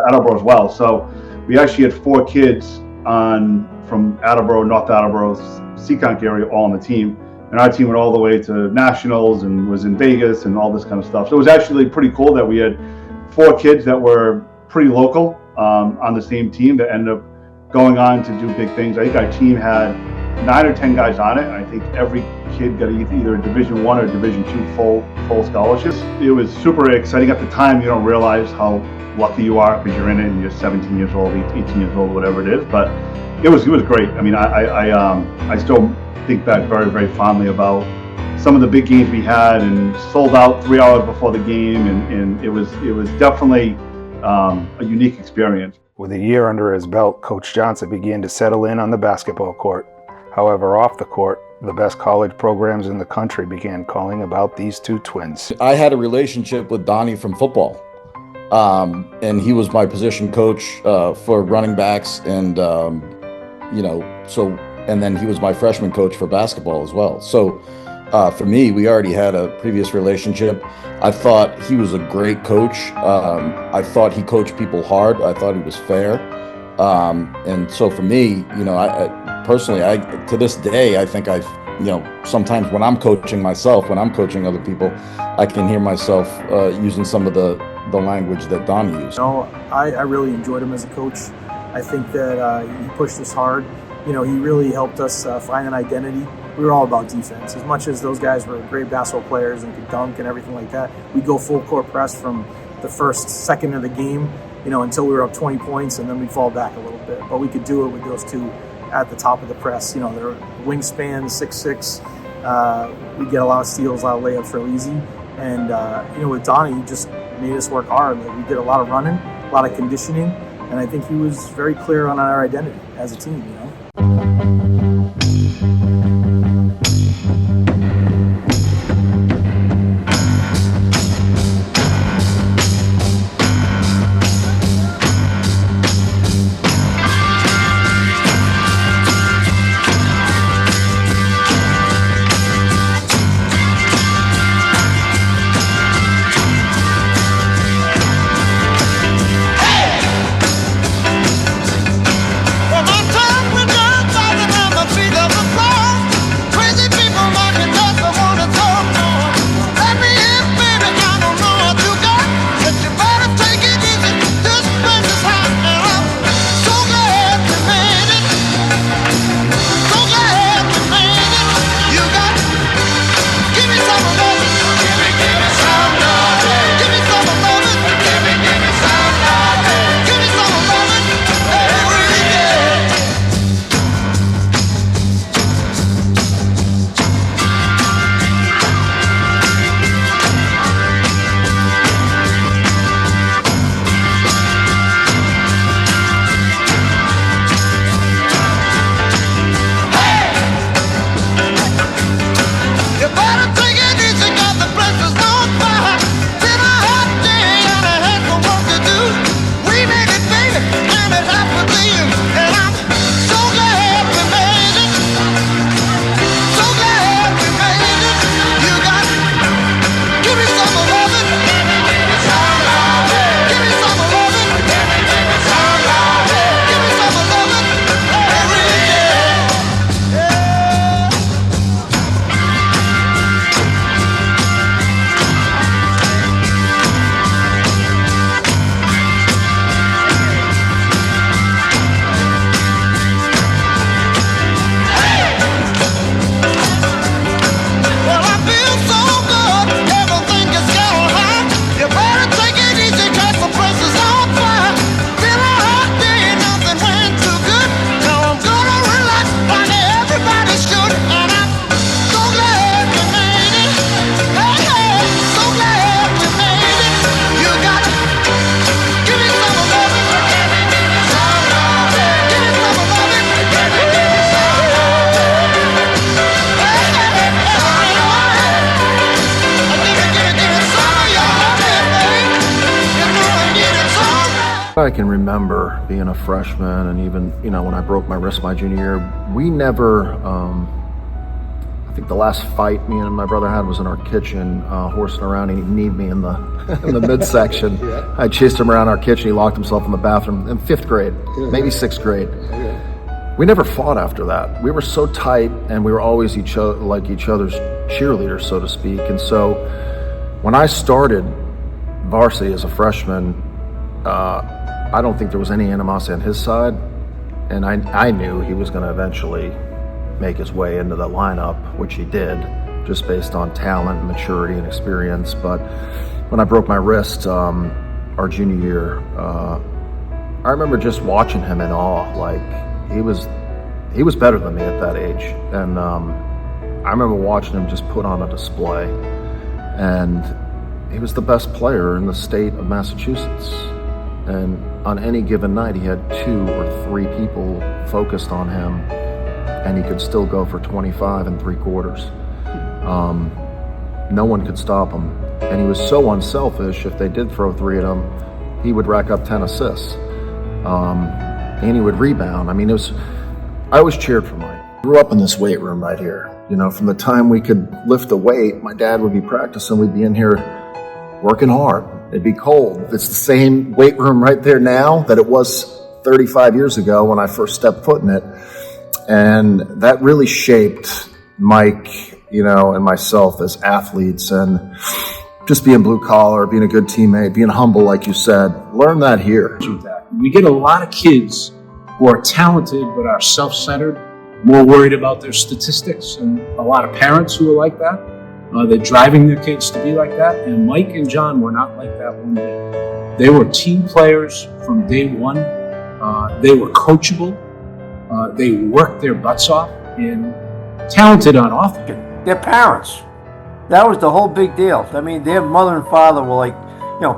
Attleboro as well. So we actually had 4 kids from Attleboro, North Attleboro, Seekonk area all on the team. And our team went all the way to nationals and was in Vegas and all this kind of stuff. So it was actually pretty cool that we had 4 kids that were pretty local on the same team that ended up going on to do big things. I think our team had 9 or 10 guys on it. And I think every kid got either a Division I or Division II full scholarships. It was super exciting at the time. You don't realize how lucky you are because you're in it and you're 17 years old, 18 years old, whatever it is. But it was great. I mean, I still think back very, very fondly about some of the big games we had and sold out 3 hours before the game, and it was definitely a unique experience. With a year under his belt, Coach Johnson began to settle in on the basketball court. However, off the court, the best college programs in the country began calling about these 2 twins. I had a relationship with Donnie from football, and he was my position coach for running backs, and and then he was my freshman coach for basketball as well. So for me, we already had a previous relationship. I thought he was a great coach. I thought he coached people hard. I thought he was fair. And so for me, I personally, to this day, I think sometimes when I'm coaching myself, when I'm coaching other people, I can hear myself using some of the language that Donnie used. I really enjoyed him as a coach. I think that he pushed us hard. He really helped us find an identity. We were all about defense. As much as those guys were great basketball players and could dunk and everything like that, we'd go full court press from the first second of the game, until we were up 20 points, and then we'd fall back a little bit. But we could do it with those 2 at the top of the press. Their wingspan, 6'6". We get a lot of steals, a lot of layups real easy. And, with Donnie, he just made us work hard. We did a lot of running, a lot of conditioning, and I think he was very clear on our identity as a team, Well, my time with God, can remember being a freshman, and even, when I broke my wrist my junior year, we never, I think the last fight me and my brother had was in our kitchen, horsing around, and he kneed me in the in the midsection. I chased him around our kitchen. He locked himself in the bathroom in 5th grade, maybe 6th grade. We never fought after that. We were so tight, and we were always each other's cheerleaders, so to speak. And so when I started varsity as a freshman, I don't think there was any animosity on his side, and I knew he was going to eventually make his way into the lineup, which he did, just based on talent, maturity, and experience. But when I broke my wrist our junior year, I remember just watching him in awe. Like, he was better than me at that age, and I remember watching him just put on a display, and he was the best player in the state of Massachusetts. And on any given night, he had 2 or 3 people focused on him, and he could still go for 25 3/4. No one could stop him. And he was so unselfish, if they did throw 3 at him, he would rack up 10 assists. And he would rebound. I mean, I always cheered for Mike. I grew up in this weight room right here. From the time we could lift a weight, my dad would be practicing, we'd be in here working hard. It'd be cold. It's the same weight room right there now that it was 35 years ago when I first stepped foot in it. And that really shaped Mike, and myself as athletes, and just being blue collar, being a good teammate, being humble, like you said. Learn that here. We get a lot of kids who are talented but are self-centered, more worried about their statistics, and a lot of parents who are like that. They're driving their kids to be like that, and Mike and Jon were not like that one bit. They were team players from day one. They were coachable. They worked their butts off, and talented on offense. Their parents, that was the whole big deal. I mean, their mother and father were like,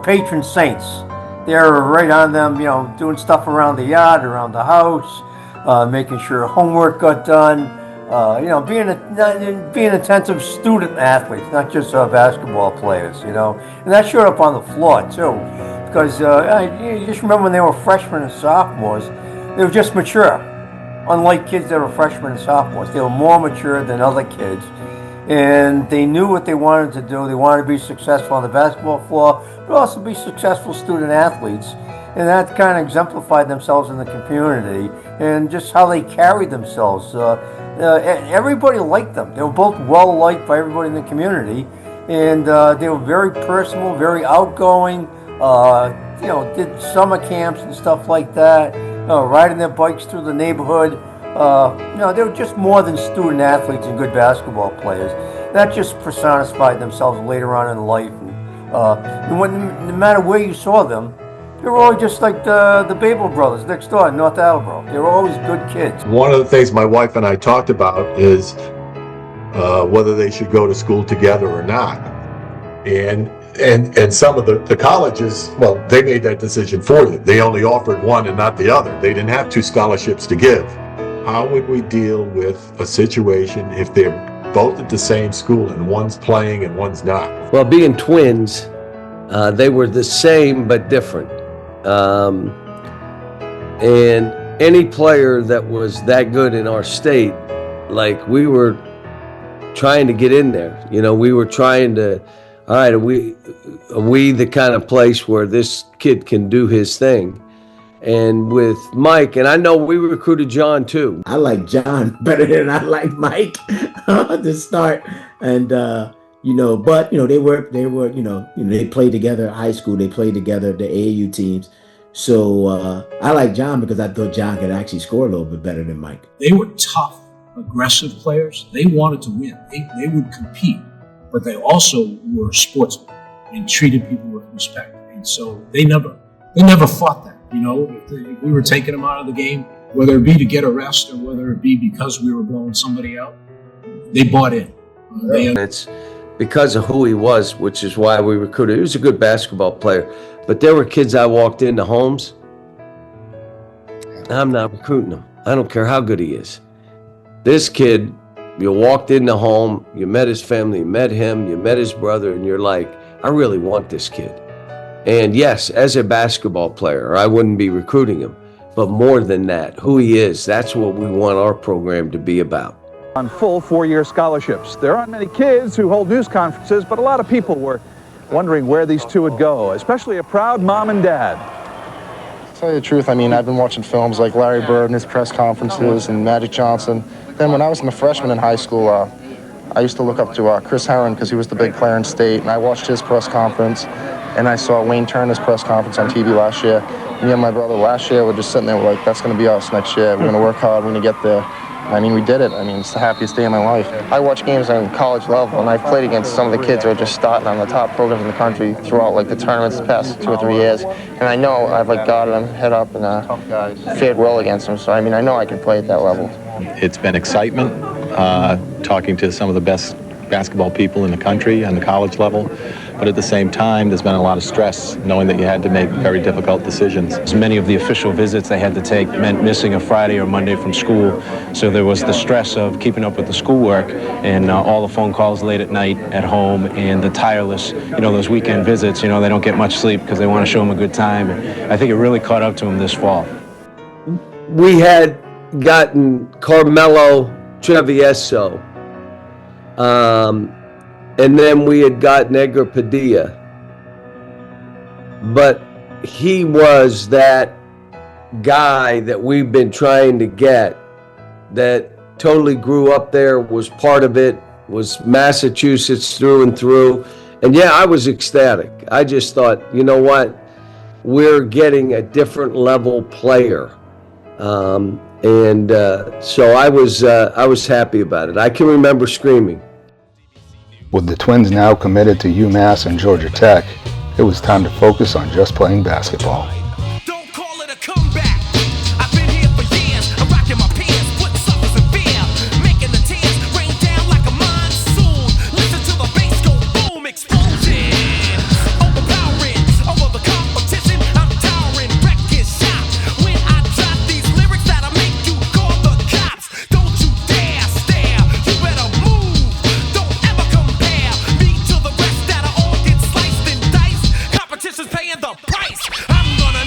patron saints. They were right on them, doing stuff around the yard, around the house, making sure homework got done. Being attentive student athletes, not just basketball players, And that showed up on the floor, too. Because you just remember when they were freshmen and sophomores, they were just mature. Unlike kids that were freshmen and sophomores, they were more mature than other kids. And they knew what they wanted to do. They wanted to be successful on the basketball floor, but also be successful student athletes. And that kind of exemplified themselves in the community and just how they carried themselves. Everybody liked them. They were both well liked by everybody in the community, and they were very personal, very outgoing. Did summer camps and stuff like that. Riding their bikes through the neighborhood. They were just more than student athletes and good basketball players. That just personified themselves later on in life. And no matter where you saw them, they were always just like the Babel brothers next door in North Attleboro. They were always good kids. One of the things my wife and I talked about is whether they should go to school together or not. And some of the colleges, well, they made that decision for you. They only offered one and not the other. They didn't have 2 scholarships to give. How would we deal with a situation if they're both at the same school and one's playing and one's not? Well, being twins, they were the same but different. And any player that was that good in our state, like, we were trying to get in there. We were trying to, all right, are we the kind of place where this kid can do his thing? And with Mike, and I know we recruited Jon too. I like Jon better than I like Mike to start. And they played together at high school. They played together the AAU teams. So I like Jon because I thought Jon could actually score a little bit better than Mike. They were tough, aggressive players. They wanted to win. They would compete, but they also were sportsmen and treated people with respect. And so they never fought that. If we were taking them out of the game, whether it be to get a rest or whether it be because we were blowing somebody out, they bought in. It's because of who he was, which is why we recruited. He was a good basketball player, but there were kids I walked into homes, I'm not recruiting him. I don't care how good he is. This kid, you walked into home, you met his family, you met him, you met his brother, and you're like, I really want this kid. And yes, as a basketball player, I wouldn't be recruiting him. But more than that, who he is, that's what we want our program to be about. On full four-year scholarships. There aren't many kids who hold news conferences, but a lot of people were wondering where these two would go, especially a proud mom and dad. To tell you the truth, I mean, I've been watching films like Larry Bird and his press conferences and Magic Johnson. Then when I was a freshman in high school, I used to look up to Chris Herron because he was the big player in state, and I watched his press conference, and I saw Wayne Turner's press conference on TV last year. Me and my brother last year were just sitting there, we're like, that's going to be us next year. We're going to work hard, we're going to get there. I mean, we did it. I mean, it's the happiest day of my life. I watch games on college level, and I've played against some of the kids who are just starting on the top programs in the country throughout, like, the tournaments the past 2 or 3 years. And I know I've, like, guarded them head up and fared well against them. So, I mean, I know I can play at that level. It's been excitement, talking to some of the best basketball people in the country on the college level. But at the same time, there's been a lot of stress knowing that you had to make very difficult decisions. Many of the official visits they had to take meant missing a Friday or Monday from school. So there was the stress of keeping up with the schoolwork and all the phone calls late at night at home and the tireless, those weekend visits. They don't get much sleep because they want to show them a good time. And I think it really caught up to them this fall. We had gotten Carmelo Travieso. And then we had gotten Edgar Padilla. But he was that guy that we've been trying to get, that totally grew up there, was part of it, was Massachusetts through and through. And yeah, I was ecstatic. I just thought, you know what? We're getting a different level player. So I was happy about it. I can remember screaming. With the Twins now committed to UMass and Georgia Tech, it was time to focus on just playing basketball. Paying the price. I'm gonna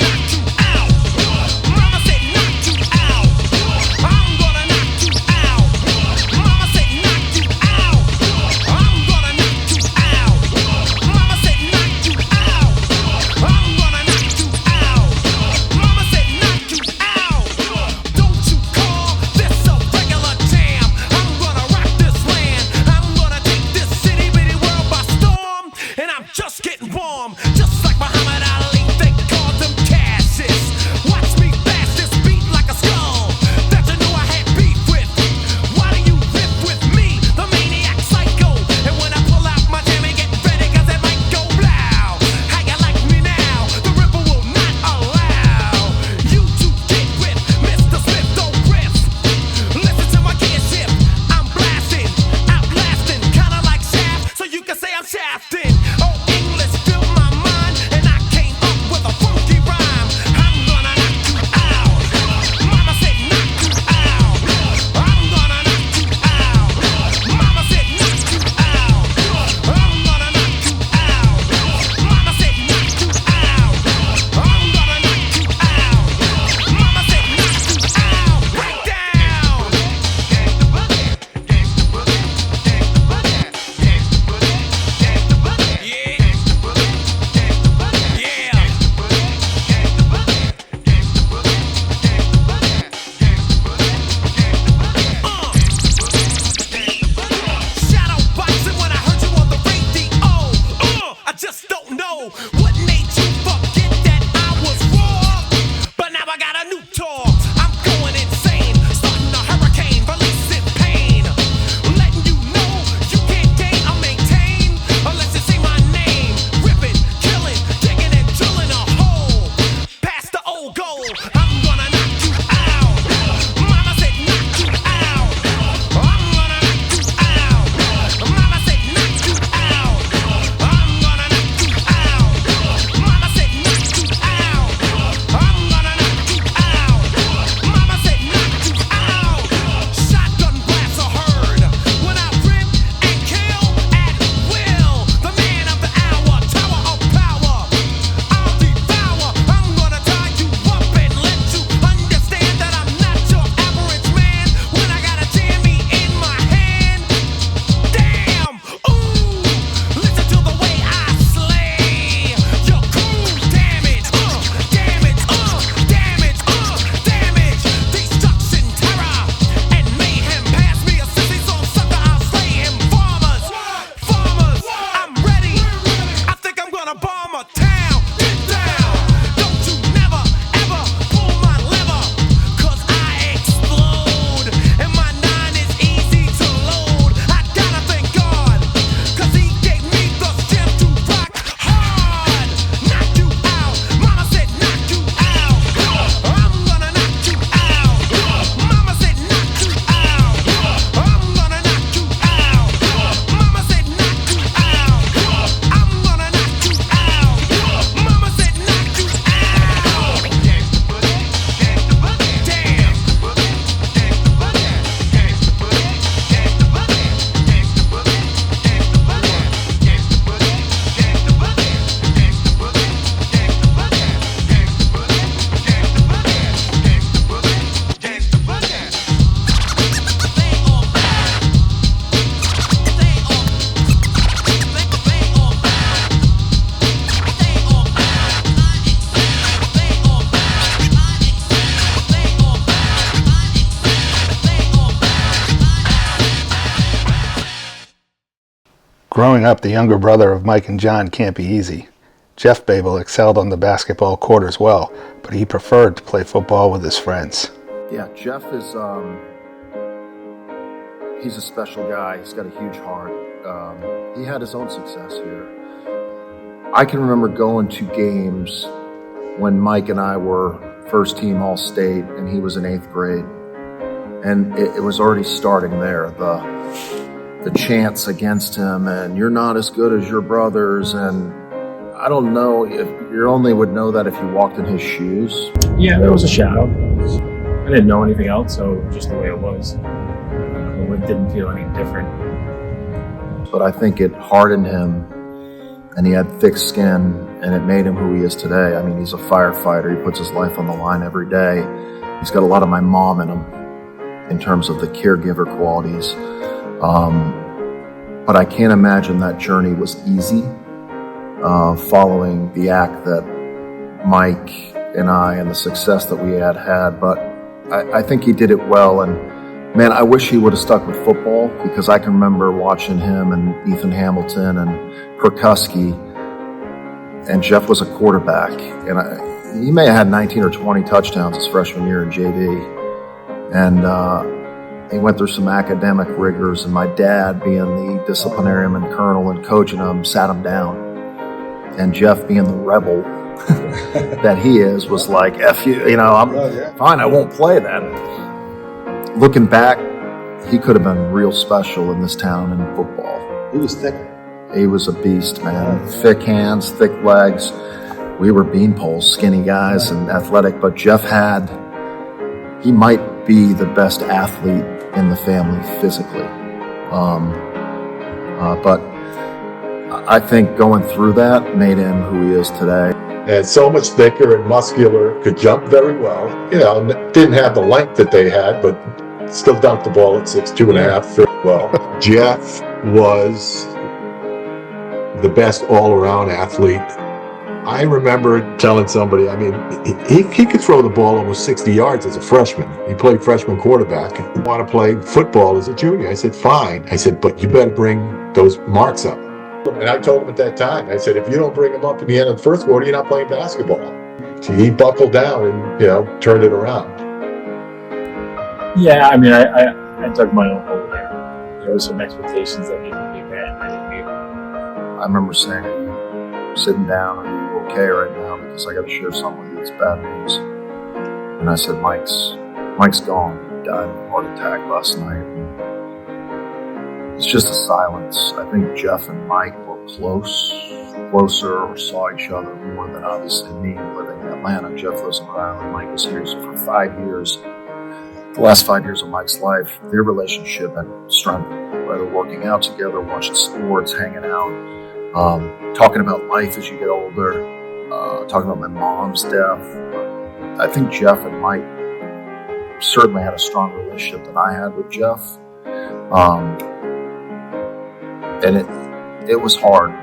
Growing up the younger brother of Mike and Jon can't be easy. Jeff Babel excelled on the basketball court as well, but he preferred to play football with his friends. Yeah, Jeff is, he's a special guy. He's got a huge heart. He had his own success here. I can remember going to games when Mike and I were first team All-State and he was in 8th grade. And it was already starting there. The chants against him and you're not as good as your brothers. And I don't know if you only would know that if you walked in his shoes. Yeah, there was a shadow. I didn't know anything else, so just the way it was. It didn't feel any different. But I think it hardened him, and he had thick skin, and it made him who he is today. I mean, he's a firefighter. He puts his life on the line every day. He's got a lot of my mom in him in terms of the caregiver qualities. But I can't imagine that journey was easy, following the act that Mike and I and the success that we had. But I think he did it well. And man, I wish he would have stuck with football, because I can remember watching him and Ethan Hamilton and Perkuski, and Jeff was a quarterback. And he may have had 19 or 20 touchdowns his freshman year in JV. And he went through some academic rigors, and my dad, being the disciplinarian and colonel and coaching him, sat him down. And Jeff, being the rebel that he is, was like, F you, I'm fine, I won't play then. Looking back, he could have been real special in this town in football. He was thick. He was a beast, man. Thick hands, thick legs. We were beanpoles, skinny guys and athletic, but Jeff he might be the best athlete in the family physically. But I think going through that made him who he is today. And so much thicker and muscular, could jump very well. Didn't have the length that they had, but still dunked the ball at 6'2.5" very well. Jeff was the best all-around athlete. I remember telling somebody, he could throw the ball almost 60 yards as a freshman. He played freshman quarterback. He wanted to play football as a junior. I said, fine. I said, but you better bring those marks up. And I told him at that time, I said, if you don't bring him up in the end of the first quarter, you're not playing basketball. So he buckled down and, turned it around. Yeah, I took my own hold there. There were some expectations that needed to be met, and I didn't meet them. I remember saying, sitting down, are you okay right now? Because I got to share something with you. It's bad news. And I said, Mike's gone. He died of a heart attack last night. It's just a silence. I think Jeff and Mike were closer, or saw each other more than obviously me living in Atlanta. Jeff lives in Rhode Island. Mike was here for 5 years. The last 5 years of Mike's life, their relationship had strengthened, whether working out together, watching sports, hanging out, talking about life as you get older, talking about my mom's death. I think Jeff and Mike certainly had a stronger relationship than I had with Jeff. And it was hard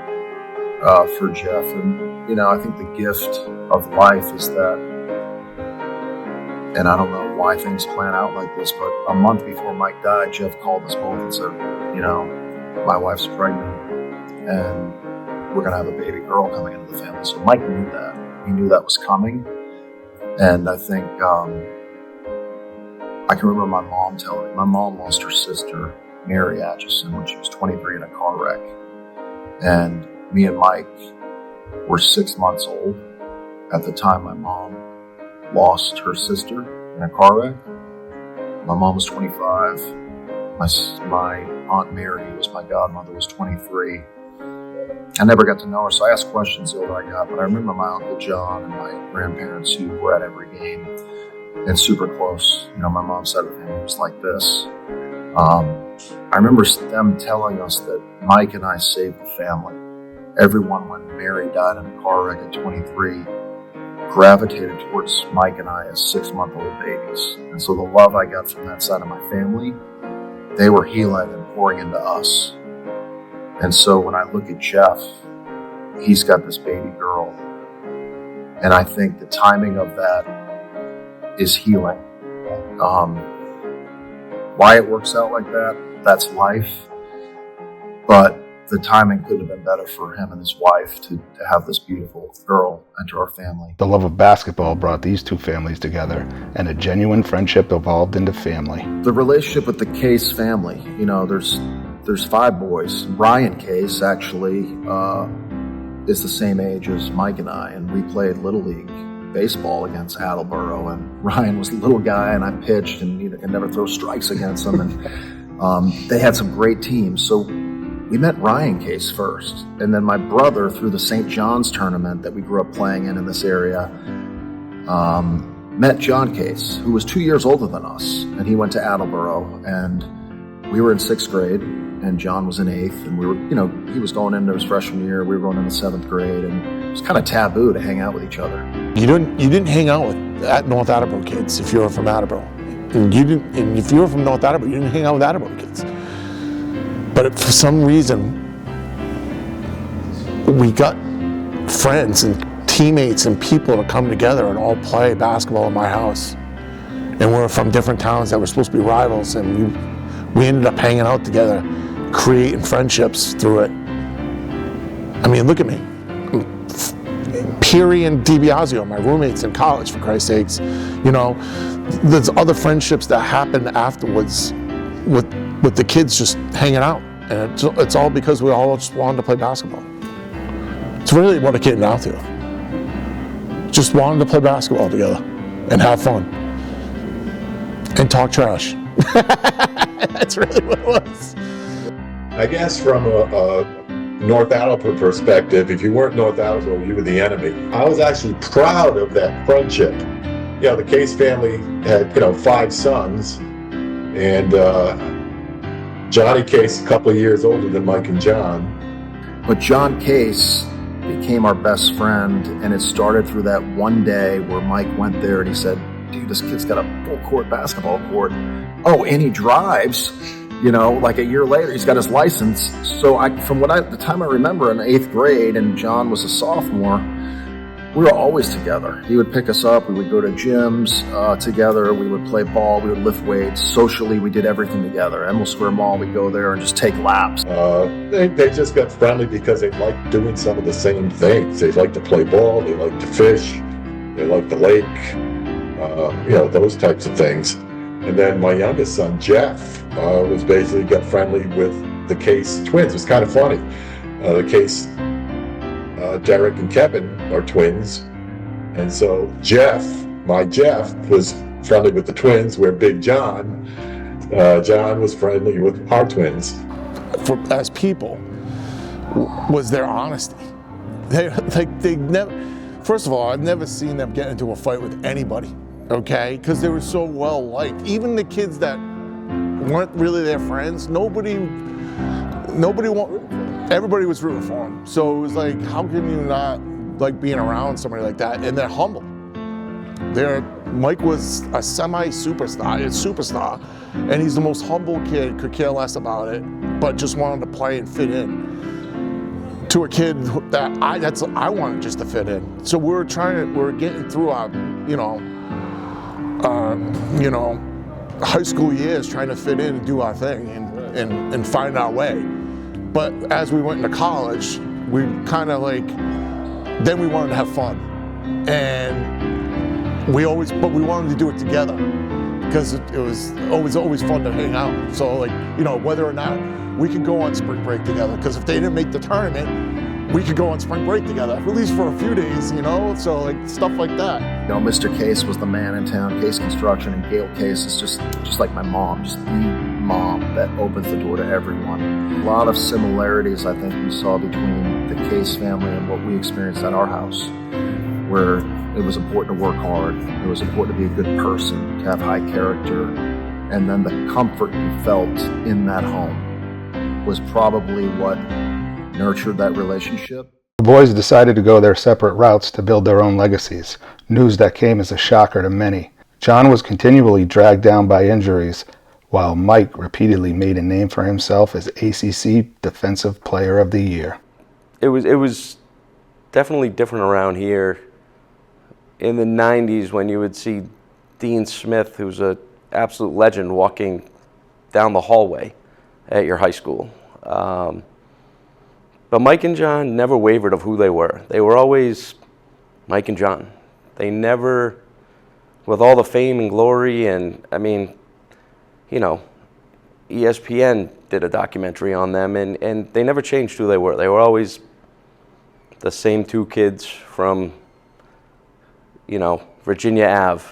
for Jeff. And, I think the gift of life is that, and I don't know why things plan out like this, but a month before Mike died, Jeff called us both and said, my wife's pregnant and we're going to have a baby girl coming into the family. So Mike knew that. He knew that was coming. And I think I can remember my mom telling me, my mom lost her sister, Mary Atchison, when she was 23 in a car wreck. And me and Mike were 6 months old at the time my mom lost her sister in a car wreck. My mom was 25. My Aunt Mary, who was my godmother, was 23. I never got to know her, so I asked questions the older I got, but I remember my Uncle John and my grandparents who were at every game and super close. My mom said with him, he was like this. I remember them telling us that Mike and I saved the family. Everyone, when Mary died in a car wreck at 23, gravitated towards Mike and I as 6-month-old babies. And so the love I got from that side of my family, they were healing and pouring into us. And so when I look at Jeff, he's got this baby girl. And I think the timing of that is healing. Why it works out like that, that's life. But the timing couldn't have been better for him and his wife to have this beautiful girl enter our family. The love of basketball brought these two families together, and a genuine friendship evolved into family. The relationship with the Case family, you know, there's 5 boys. Ryan Case actually is the same age as Mike and I, and we played Little League baseball against Attleboro, and Ryan was a little guy, and I pitched, and you could never throw strikes against him, and they had some great teams. So we met Ryan Case first, and then my brother, through the St. John's tournament that we grew up playing in this area, met Jon Case, who was 2 years older than us, and he went to Attleboro, and we were in 6th grade, and Jon was in 8th, and we were, you know, he was going into his freshman year, we were going into 7th grade, and it was kind of taboo to hang out with each other. You didn't hang out with North Attleboro kids if you were from Attleboro. And if you were from North Attleboro, you didn't hang out with Attleboro kids. But for some reason, we got friends and teammates and people to come together and all play basketball in my house. And we're from different towns that were supposed to be rivals, and we ended up hanging out together, creating friendships through it. I mean, look at me. Peary and DiBiasio, my roommates in college, for Christ's sakes. You know, there's other friendships that happened afterwards with the kids just hanging out. And it's all because we all just wanted to play basketball. It's really what it came down to. Just wanted to play basketball together and have fun and talk trash. That's really what it was. I guess from a North Attleboro perspective, if you weren't North Attleboro, you were the enemy. I was actually proud of that friendship. You know, the Case family had, 5 sons, and Johnny Case, a couple of years older than Mike and Jon. But Jon Case became our best friend, and it started through that one day where Mike went there and he said, dude, this kid's got a full-court basketball court. Oh, and he drives. You know, like a year later, he's got his license. So the time I remember in 8th grade, and Jon was a sophomore, we were always together. He would pick us up. We would go to gyms together. We would play ball. We would lift weights. Socially, we did everything together. Emerald Square Mall, we'd go there and just take laps. They just got friendly because they liked doing some of the same things. They liked to play ball. They liked to fish. They liked the lake. Those types of things. And then my youngest son, Jeff, was basically got friendly with the Case twins. It was kind of funny. The Case, Derek and Kevin are twins. And so my Jeff was friendly with the twins, where Big John was friendly with our twins. As people, was their honesty. They never, first of all, I've never seen them get into a fight with anybody. Okay, because they were so well liked. Even the kids that weren't really their friends, everybody was rooting for them. So it was like, how can you not like being around somebody like that? And they're humble. Mike was a superstar, and he's the most humble kid, could care less about it, but just wanted to play and fit in. To a kid that I wanted just to fit in. So we're getting through our, high school years trying to fit in and do our thing and find our way. But as we went into college, we kind of then we wanted to have fun. And we wanted to do it together because it was always fun to hang out. So whether or not we could go on spring break together, because if they didn't make the tournament, we could go on spring break together, at least for a few days, so stuff like that. Mr. Case was the man in town, Case Construction, and Gail Case is just like my mom, just the mom that opens the door to everyone. A lot of similarities I think we saw between the Case family and what we experienced at our house, where it was important to work hard, it was important to be a good person, to have high character, and then the comfort you felt in that home was probably what nurtured that relationship. The boys decided to go their separate routes to build their own legacies, news that came as a shocker to many. Jon was continually dragged down by injuries, while Mike repeatedly made a name for himself as ACC Defensive Player of the Year. It was definitely different around here. In the 90s, when you would see Dean Smith, who's an absolute legend, walking down the hallway at your high school. But Mike and Jon never wavered of who they were. They were always Mike and Jon. They never, with all the fame and glory, and I mean, you know, ESPN did a documentary on them, and they never changed who they were. They were always the same two kids from, you know, Virginia Ave.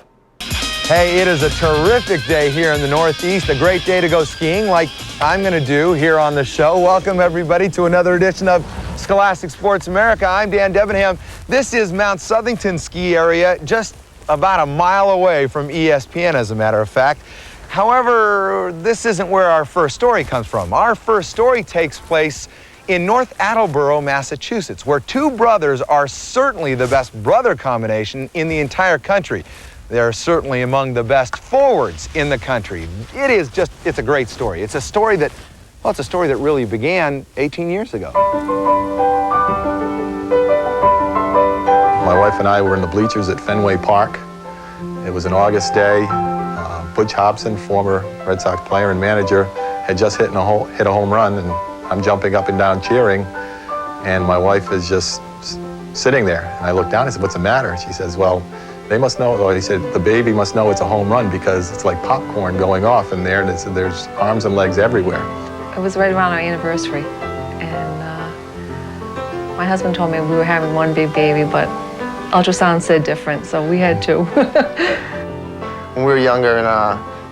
Hey, it is a terrific day here in the Northeast, a great day to go skiing like I'm going to do here on the show. Welcome, everybody, to another edition of Scholastic Sports America. I'm Dan Debenham. This is Mount Southington ski area, just about a mile away from ESPN, as a matter of fact. However, this isn't where our first story comes from. Our first story takes place in North Attleboro, Massachusetts, where two brothers are certainly the best brother combination in the entire country. They're certainly among the best forwards in the country. It's a great story. It's a story that, well, it's a story that really began 18 years ago. My wife and I were in the bleachers at Fenway Park. It was an August day. Butch Hobson, former Red Sox player and manager, had just hit a home run, and I'm jumping up and down cheering, and my wife is just sitting there. And I look down and I said, "What's the matter?" She says, "Well, they must know," or he said, "the baby must know it's a home run because it's like popcorn going off in there, and there's arms and legs everywhere." It was right around our anniversary, and my husband told me we were having one big baby, but ultrasound said different, so we had two. When we were younger in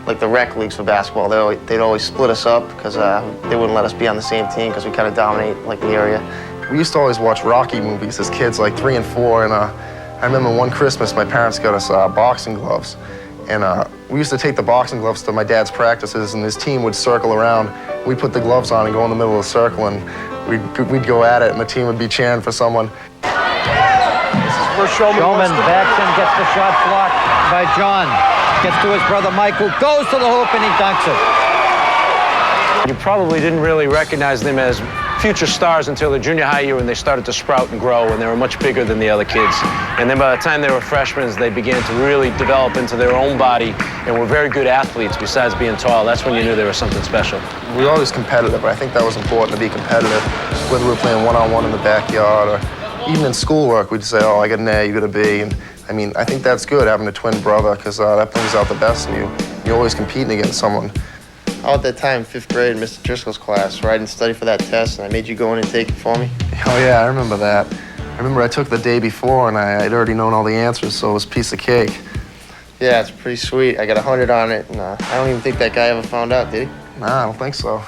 like the rec leagues for basketball, they'd always split us up because they wouldn't let us be on the same team because we kind of dominate like the area. We used to always watch Rocky movies as kids, like 3 and 4, and I remember one Christmas my parents got us boxing gloves, and we used to take the boxing gloves to my dad's practices, and his team would circle around. We'd put the gloves on and go in the middle of the circle, and we'd go at it, and the team would be cheering for someone. This is where Showman backs in, gets the shot blocked by Jon. Gets to his brother Mike, who goes to the hoop, and he dunks it. You probably didn't really recognize them as future stars until their junior high year when they started to sprout and grow, and they were much bigger than the other kids. And then by the time they were freshmen, they began to really develop into their own body and were very good athletes besides being tall. That's when you knew they were something special. We were always competitive, but I think that was important to be competitive, whether we were playing one-on-one in the backyard or even in schoolwork. We'd say, "Oh, I got an A, you got a B." And I mean, I think that's good, having a twin brother, because that brings out the best in you. You're always competing against someone. At that time, 5th grade, Mr. Driscoll's class, where I didn't study for that test, and I made you go in and take it for me. Oh yeah, I remember that. I remember I took the day before, and I'd already known all the answers, so it was a piece of cake. Yeah, it's pretty sweet. I got 100 on it, and I don't even think that guy ever found out, did he? Nah, I don't think so.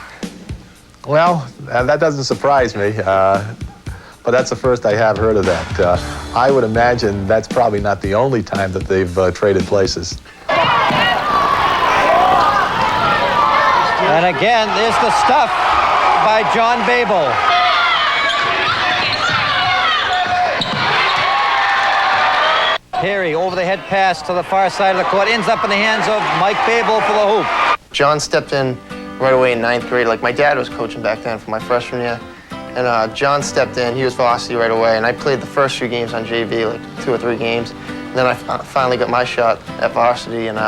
Well, that doesn't surprise me, but that's the first I have heard of that. I would imagine that's probably not the only time that they've traded places. And again, there's the stuff by Jon Babul. Perry, over the head pass to the far side of the court, ends up in the hands of Mike Babel for the hoop. Jon stepped in right away in 9th grade. Like, my dad was coaching back then for my freshman year. And Jon stepped in. He was varsity right away. And I played the first few games on JV, like 2 or 3 games. And then I finally got my shot at varsity and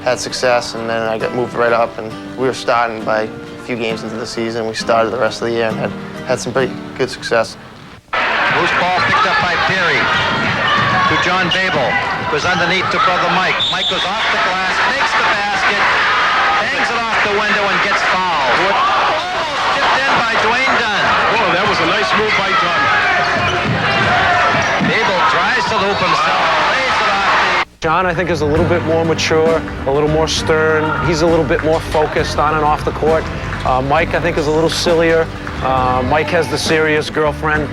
had success. And then I got moved right up. And we were starting by a few games into the season. We started the rest of the year and had some pretty good success. Loose ball picked up by Perry to Jon Babel. Goes underneath to brother Mike. Mike goes off the glass, makes the basket, hangs it off the window and gets fouled. Almost tipped in by Dwayne Dunn. Oh, that was a nice move by Dunn. Babel tries to loop himself, lays it off. Jon, I think, is a little bit more mature, a little more stern. He's a little bit more focused on and off the court. Mike, I think, is a little sillier. Mike has the serious girlfriend.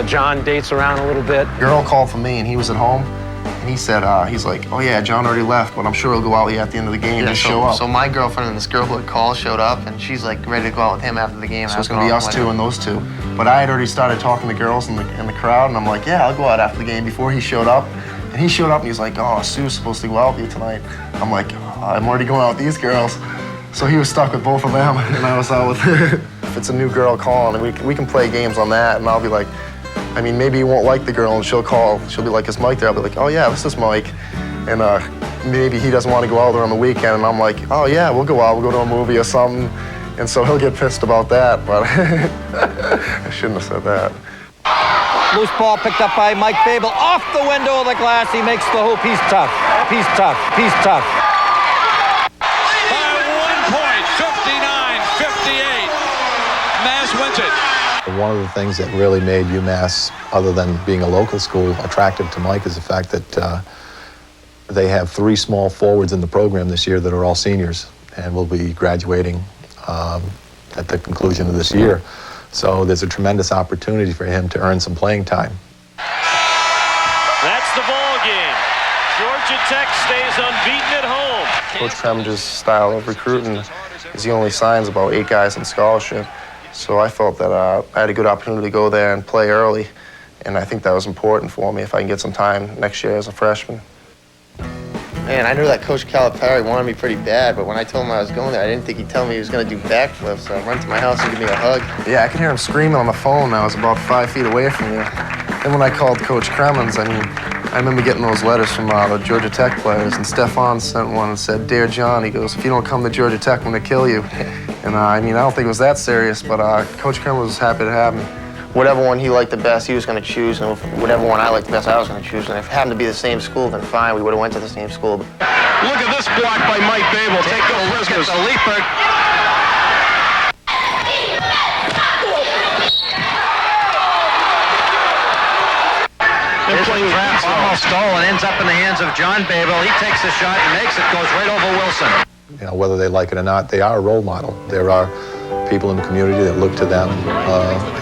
Jon dates around a little bit. Girl called for me, and he was at home. And he said, he's like, "Oh yeah, Jon already left, but I'm sure he'll go out at the end of the game and just show up." So my girlfriend and this girl who had called showed up, and she's like ready to go out with him after the game. So it's gonna be us two and those two. But I had already started talking to girls in the crowd, and I'm like, "Yeah, I'll go out after the game." Before he showed up, and he showed up, and he's like, "Oh, Sue's supposed to go out with you tonight." I'm like, "Oh, I'm already going out with these girls." So he was stuck with both of them, and I was out with. If it's a new girl calling, we can play games on that, and I'll be like, I mean, maybe you won't like the girl, and she'll call. She'll be like, "Is Mike there?" I'll be like, "Oh yeah, this is Mike." And maybe he doesn't want to go out there on the weekend, and I'm like, "Oh yeah, we'll go out. We'll go to a movie or something." And so he'll get pissed about that, but I shouldn't have said that. Loose ball picked up by Mike Babel. Off the window of the glass. He makes the hoop. He's tough. He's tough. He's tough. By 1 point, 59-58. Mass wins it. One of the things that really made UMass, other than being a local school, attractive to Mike is the fact that they have 3 small forwards in the program this year that are all seniors and will be graduating at the conclusion of this year. So there's a tremendous opportunity for him to earn some playing time. That's the ball game. Georgia Tech stays unbeaten at home. Coach Kremge's style of recruiting is he only signs about 8 guys on scholarship. So I felt that I had a good opportunity to go there and play early. And I think that was important for me if I can get some time next year as a freshman. Man, I knew that Coach Calipari wanted me pretty bad, but when I told him I was going there, I didn't think he'd tell me he was going to do backflips, so I went to my house and give me a hug. Yeah, I could hear him screaming on the phone. I was about 5 feet away from you. Then when I called Coach Kremens, I mean, I remember getting those letters from the Georgia Tech players, and Stefan sent one and said, "Dear John," he goes, "if you don't come to Georgia Tech, I'm going to kill you." And I mean, I don't think it was that serious, but Coach Kremens was happy to have me. Whatever one he liked the best, he was going to choose, and whatever one I liked the best, I was going to choose. And if it happened to be the same school, then fine, we would have went to the same school. Look at this block by Mike Babel. Take a look at the leaper. This trap almost stolen, ends up in the hands of Jon Babel. He takes the shot and makes it, goes right over Wilson. You know, whether they like it or not, they are a role model. There are people in the community that look to them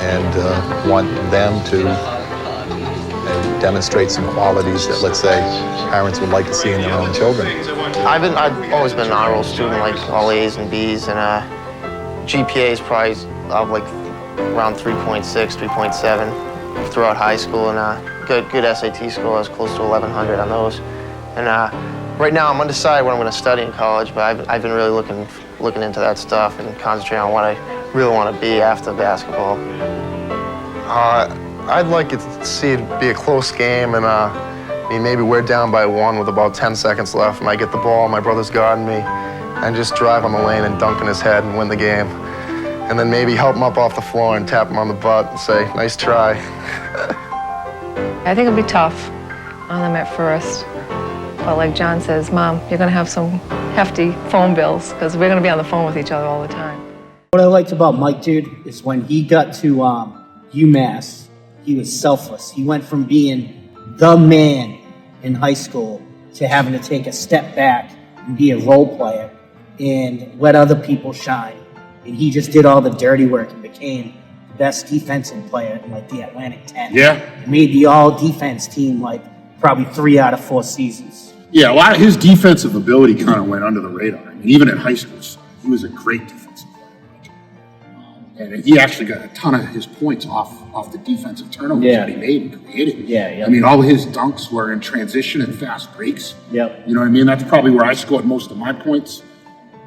and want them to demonstrate some qualities that, let's say, parents would like to see in their own children. I've always been an honor roll student, like all A's and B's, and GPA is probably like around 3.6, 3.7 throughout high school, and good SAT score. I was close to 1,100 on those. And right now I'm undecided what I'm going to study in college, but I've been really looking into that stuff and concentrating on what I really want to be after basketball. I'd like to see it be a close game, and I mean, maybe we're down by 1 with about 10 seconds left, and I get the ball, my brother's guarding me, and just drive on the lane and dunk in his head and win the game. And then maybe help him up off the floor and tap him on the butt and say, "Nice try." I think it'll be tough on them at first. But like John says, Mom, you're going to have some hefty phone bills because we're going to be on the phone with each other all the time. What I liked about Mike, dude, is when he got to UMass, he was selfless. He went from being the man in high school to having to take a step back and be a role player and let other people shine. And he just did all the dirty work and became the best defensive player in like the Atlantic 10. Yeah. Made the all-defense team like probably 3 out of 4 seasons. Yeah, a lot of his defensive ability kind of went under the radar. I mean, even in high school, he was a great defensive player. And he actually got a ton of his points off the defensive turnovers that he made and created. Yeah. I mean, all of his dunks were in transition and fast breaks. Yep. You know what I mean? That's probably where I scored most of my points,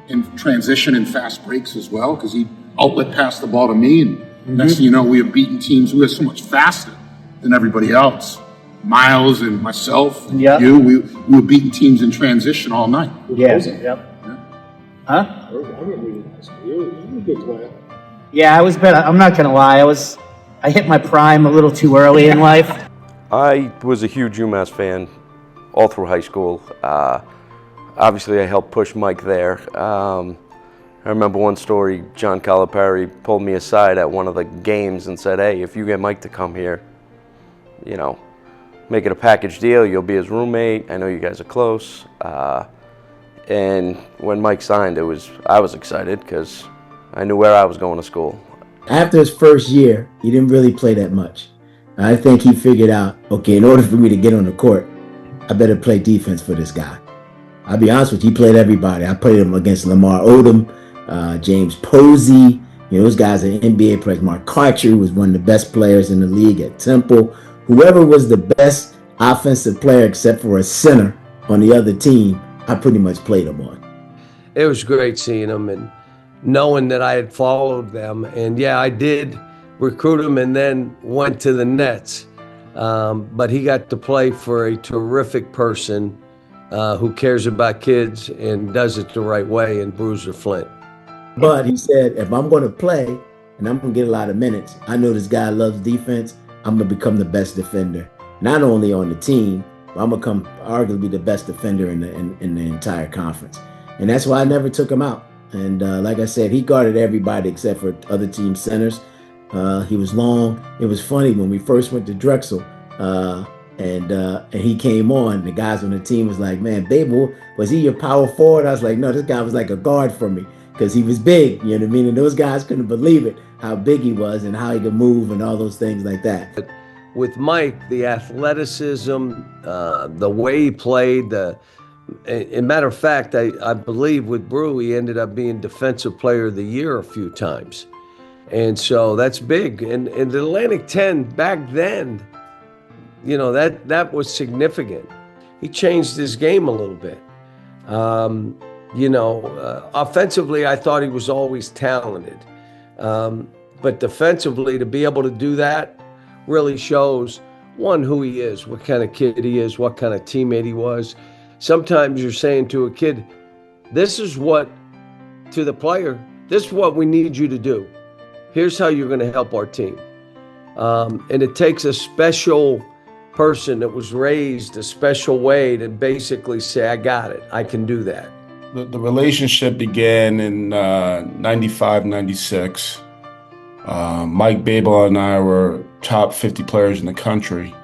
in transition and fast breaks as well, because he outlet passed the ball to me, and next thing you know, we were beating teams. We were so much faster than everybody else. Miles and myself, and you, we were beating teams in transition all night. Yeah. Huh? I remember you in high school. You were a good player. Yeah, I was better. I'm not gonna lie. I hit my prime a little too early in life. I was a huge UMass fan all through high school. Obviously, I helped push Mike there. I remember one story, John Calipari pulled me aside at one of the games and said, "Hey, if you get Mike to come here, you know, make it a package deal. You'll be his roommate. I know you guys are close." And when Mike signed, I was excited because I knew where I was going to school. After his first year, he didn't really play that much. I think he figured out, okay, in order for me to get on the court, I better play defense for this guy. I'll be honest with you, he played everybody. I played him against Lamar Odom, James Posey. You know, those guys are NBA players. Mark Carter was one of the best players in the league at Temple. Whoever was the best offensive player except for a center on the other team, I pretty much played him on. It was great seeing him and knowing that I had followed them. And yeah, I did recruit him and then went to the Nets. But he got to play for a terrific person who cares about kids and does it the right way in Bruiser Flint. But he said, if I'm going to play and I'm going to get a lot of minutes, I know this guy loves defense. I'm going to become the best defender, not only on the team, but I'm going to become arguably the best defender in the entire conference. And that's why I never took him out. And like I said, he guarded everybody except for other team centers. He was long. It was funny when we first went to Drexel, and he came on. The guys on the team was like, "Man, Babel, was he your power forward?" I was like, "No, this guy was like a guard for me because he was big." You know what I mean? And those guys couldn't believe it, how big he was and how he could move and all those things like that. With Mike, the athleticism, the way he played, matter of fact, I believe with Brew, he ended up being Defensive Player of the Year a few times. And so that's big. And the Atlantic 10 back then, you know, that was significant. He changed his game a little bit. Offensively, I thought he was always talented. But defensively, to be able to do that really shows, one, who he is, what kind of kid he is, what kind of teammate he was. Sometimes you're saying to a kid, this is what, to the player, this is what we need you to do. Here's how you're going to help our team. And it takes a special person that was raised a special way to basically say, I got it. I can do that. The relationship began in 95, 96. Mike Babel and I were top 50 players in the country,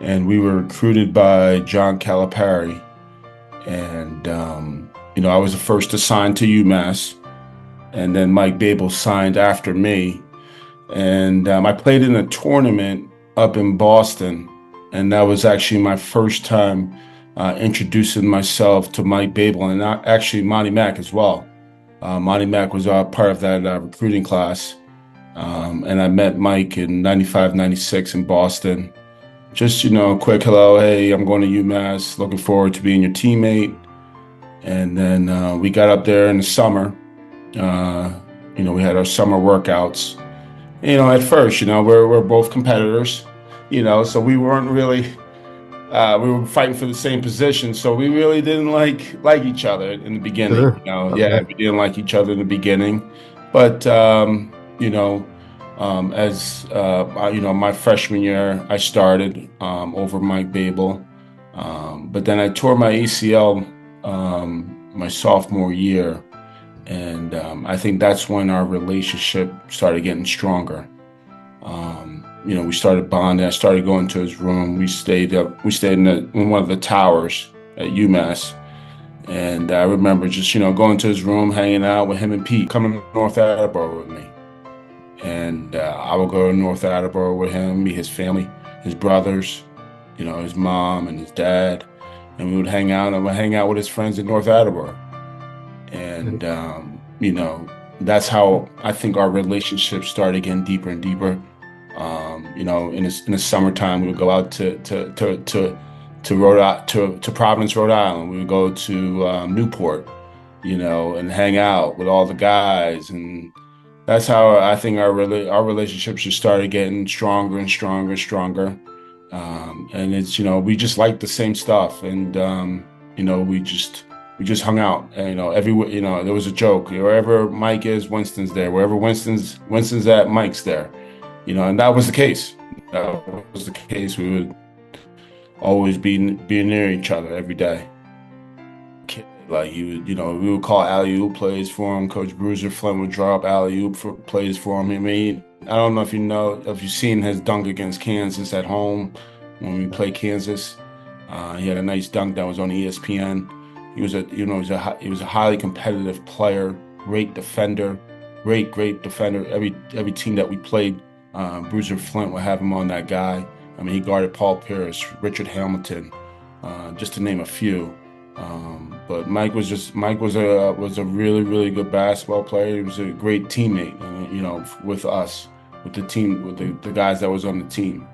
and we were recruited by John Calipari. And, I was the first to sign to UMass, and then Mike Babel signed after me. And I played in a tournament up in Boston, and that was actually my first time introducing myself to Mike Babel and actually Monty Mack as well. Monty Mack was part of that recruiting class. And I met Mike in 95, 96 in Boston. Just, quick hello, hey, I'm going to UMass, looking forward to being your teammate. And then we got up there in the summer. We had our summer workouts. At first, we're both competitors, so we weren't really, we were fighting for the same position. So we really didn't like each other in the beginning. Sure. Yeah, we didn't like each other in the beginning. But, my freshman year, I started over Mike Babel. But then I tore my ACL my sophomore year. And I think that's when our relationship started getting stronger. We started bonding. I started going to his room. We stayed in one of the towers at UMass. And I remember just, going to his room, hanging out with him and Pete, coming to North Attleboro with me. And I would go to North Attleboro with him, meet his family, his brothers, his mom and his dad. And we would hang out, and I would hang out with his friends in North Attleboro. And, that's how I think our relationship started getting deeper and deeper. In the summertime, we would go out to Providence, Rhode Island. We would go to Newport, and hang out with all the guys. And that's how I think our relationships just started getting stronger and stronger and stronger. And it's, we just like the same stuff. And, we just hung out. And, everywhere, there was a joke. Wherever Mike is, Winston's there. Wherever Winston's at, Mike's there. And that was the case. That was the case. We would always be near each other every day. Like we would call alley-oop plays for him. Coach Bruiser Flint would draw up alley-oop plays for him. I mean, I don't know if you've seen his dunk against Kansas at home when we played Kansas. He had a nice dunk that was on ESPN. He was a highly competitive player, great defender, great defender. Every team that we played, Bruiser Flint would have him on that guy. I mean, he guarded Paul Pierce, Richard Hamilton, just to name a few. But Mike was a really, really good basketball player. He was a great teammate, with us, with the team, with the guys that was on the team.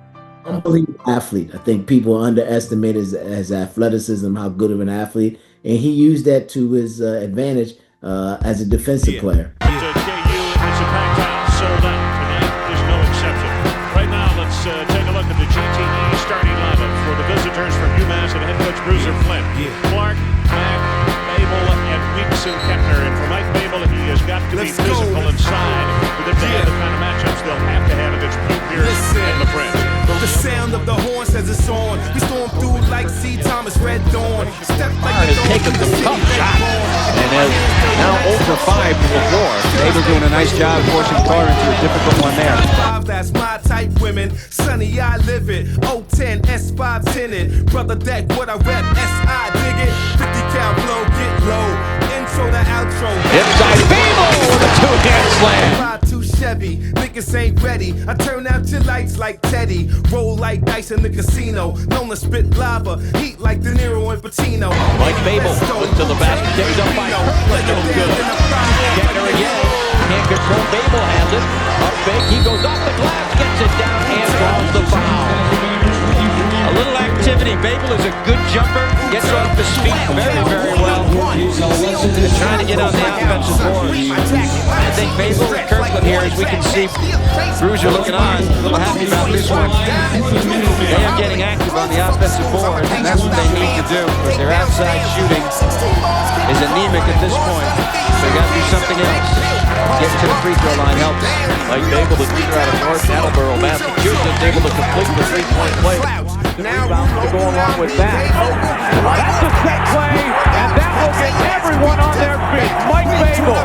Unbelievable athlete. I think people underestimate his athleticism, how good of an athlete, and he used that to his advantage as a defensive player. KU, it's a packed house, sold out. Tonight is no exception. Right now, let's take a look at the GTE starting lineup for the visitors from UMass and head coach Bruiser Flint. Clark, Mack, Babel, and Weeks and Kepner. And for Mike Babel, he has got to be physical inside, but then they have the kind of matchups they'll have to have against Pete Pierce and LeBron. The sound of the horn says it's on. We storm through like C. Thomas Red Dawn. Step like has taken the tough shot and is now 0 for 5 to the floor. Babel doing a nice job forcing Carr into a difficult one there. That's my type women. Sunny, I live it. 010 S5 tinted. Brother Deck, what I rep. SI dig it. 50 cal blow, get low. Intro to outro. Inside Babel with a two-hand slam. 5-2 Chevy, niggas ain't ready. I turn out your lights like Teddy. Roll like dice in the casino. Known to spit lava, heat like De Niro and Pacino. Mike Babel went to the basket, takes up by Kirkland, no good. Getting her again, can't control. Babel has it. Up fake, he goes off the glass, gets it down, and draws the foul. A little activity. Babel is a good jumper, gets off his feet very, very well. Trying to get on the offensive board. I think Babel and Kirkland here, as we can see, Bruiser looking on, a little happy about this one. They are getting active on the offensive board, and that's what they need to do. But their outside shooting is anemic at this point. So they got to do something else. Getting to the free throw line helps. Mike Babel, the shooter out of North Attleboro, Massachusetts, able to complete the three-point play. Rebounds to go along with that. That's a set play, and that will get everyone on their feet. Mike Babel.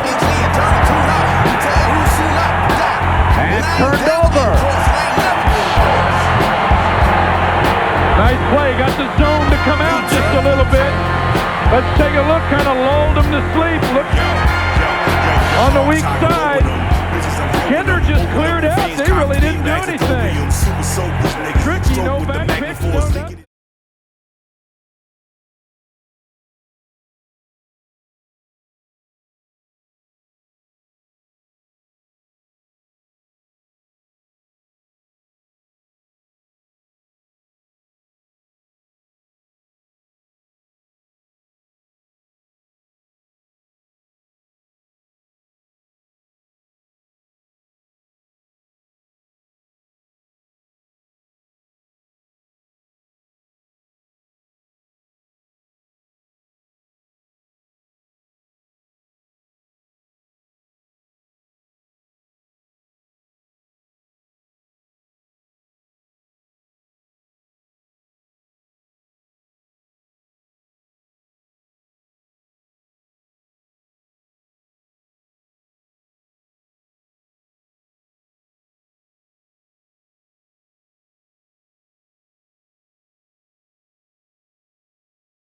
And turned over. Nice play, got the zone to come out just a little bit. Let's take a look, kind of lulled him to sleep. Look on the weak side. Kinder just cleared out, they really didn't do anything.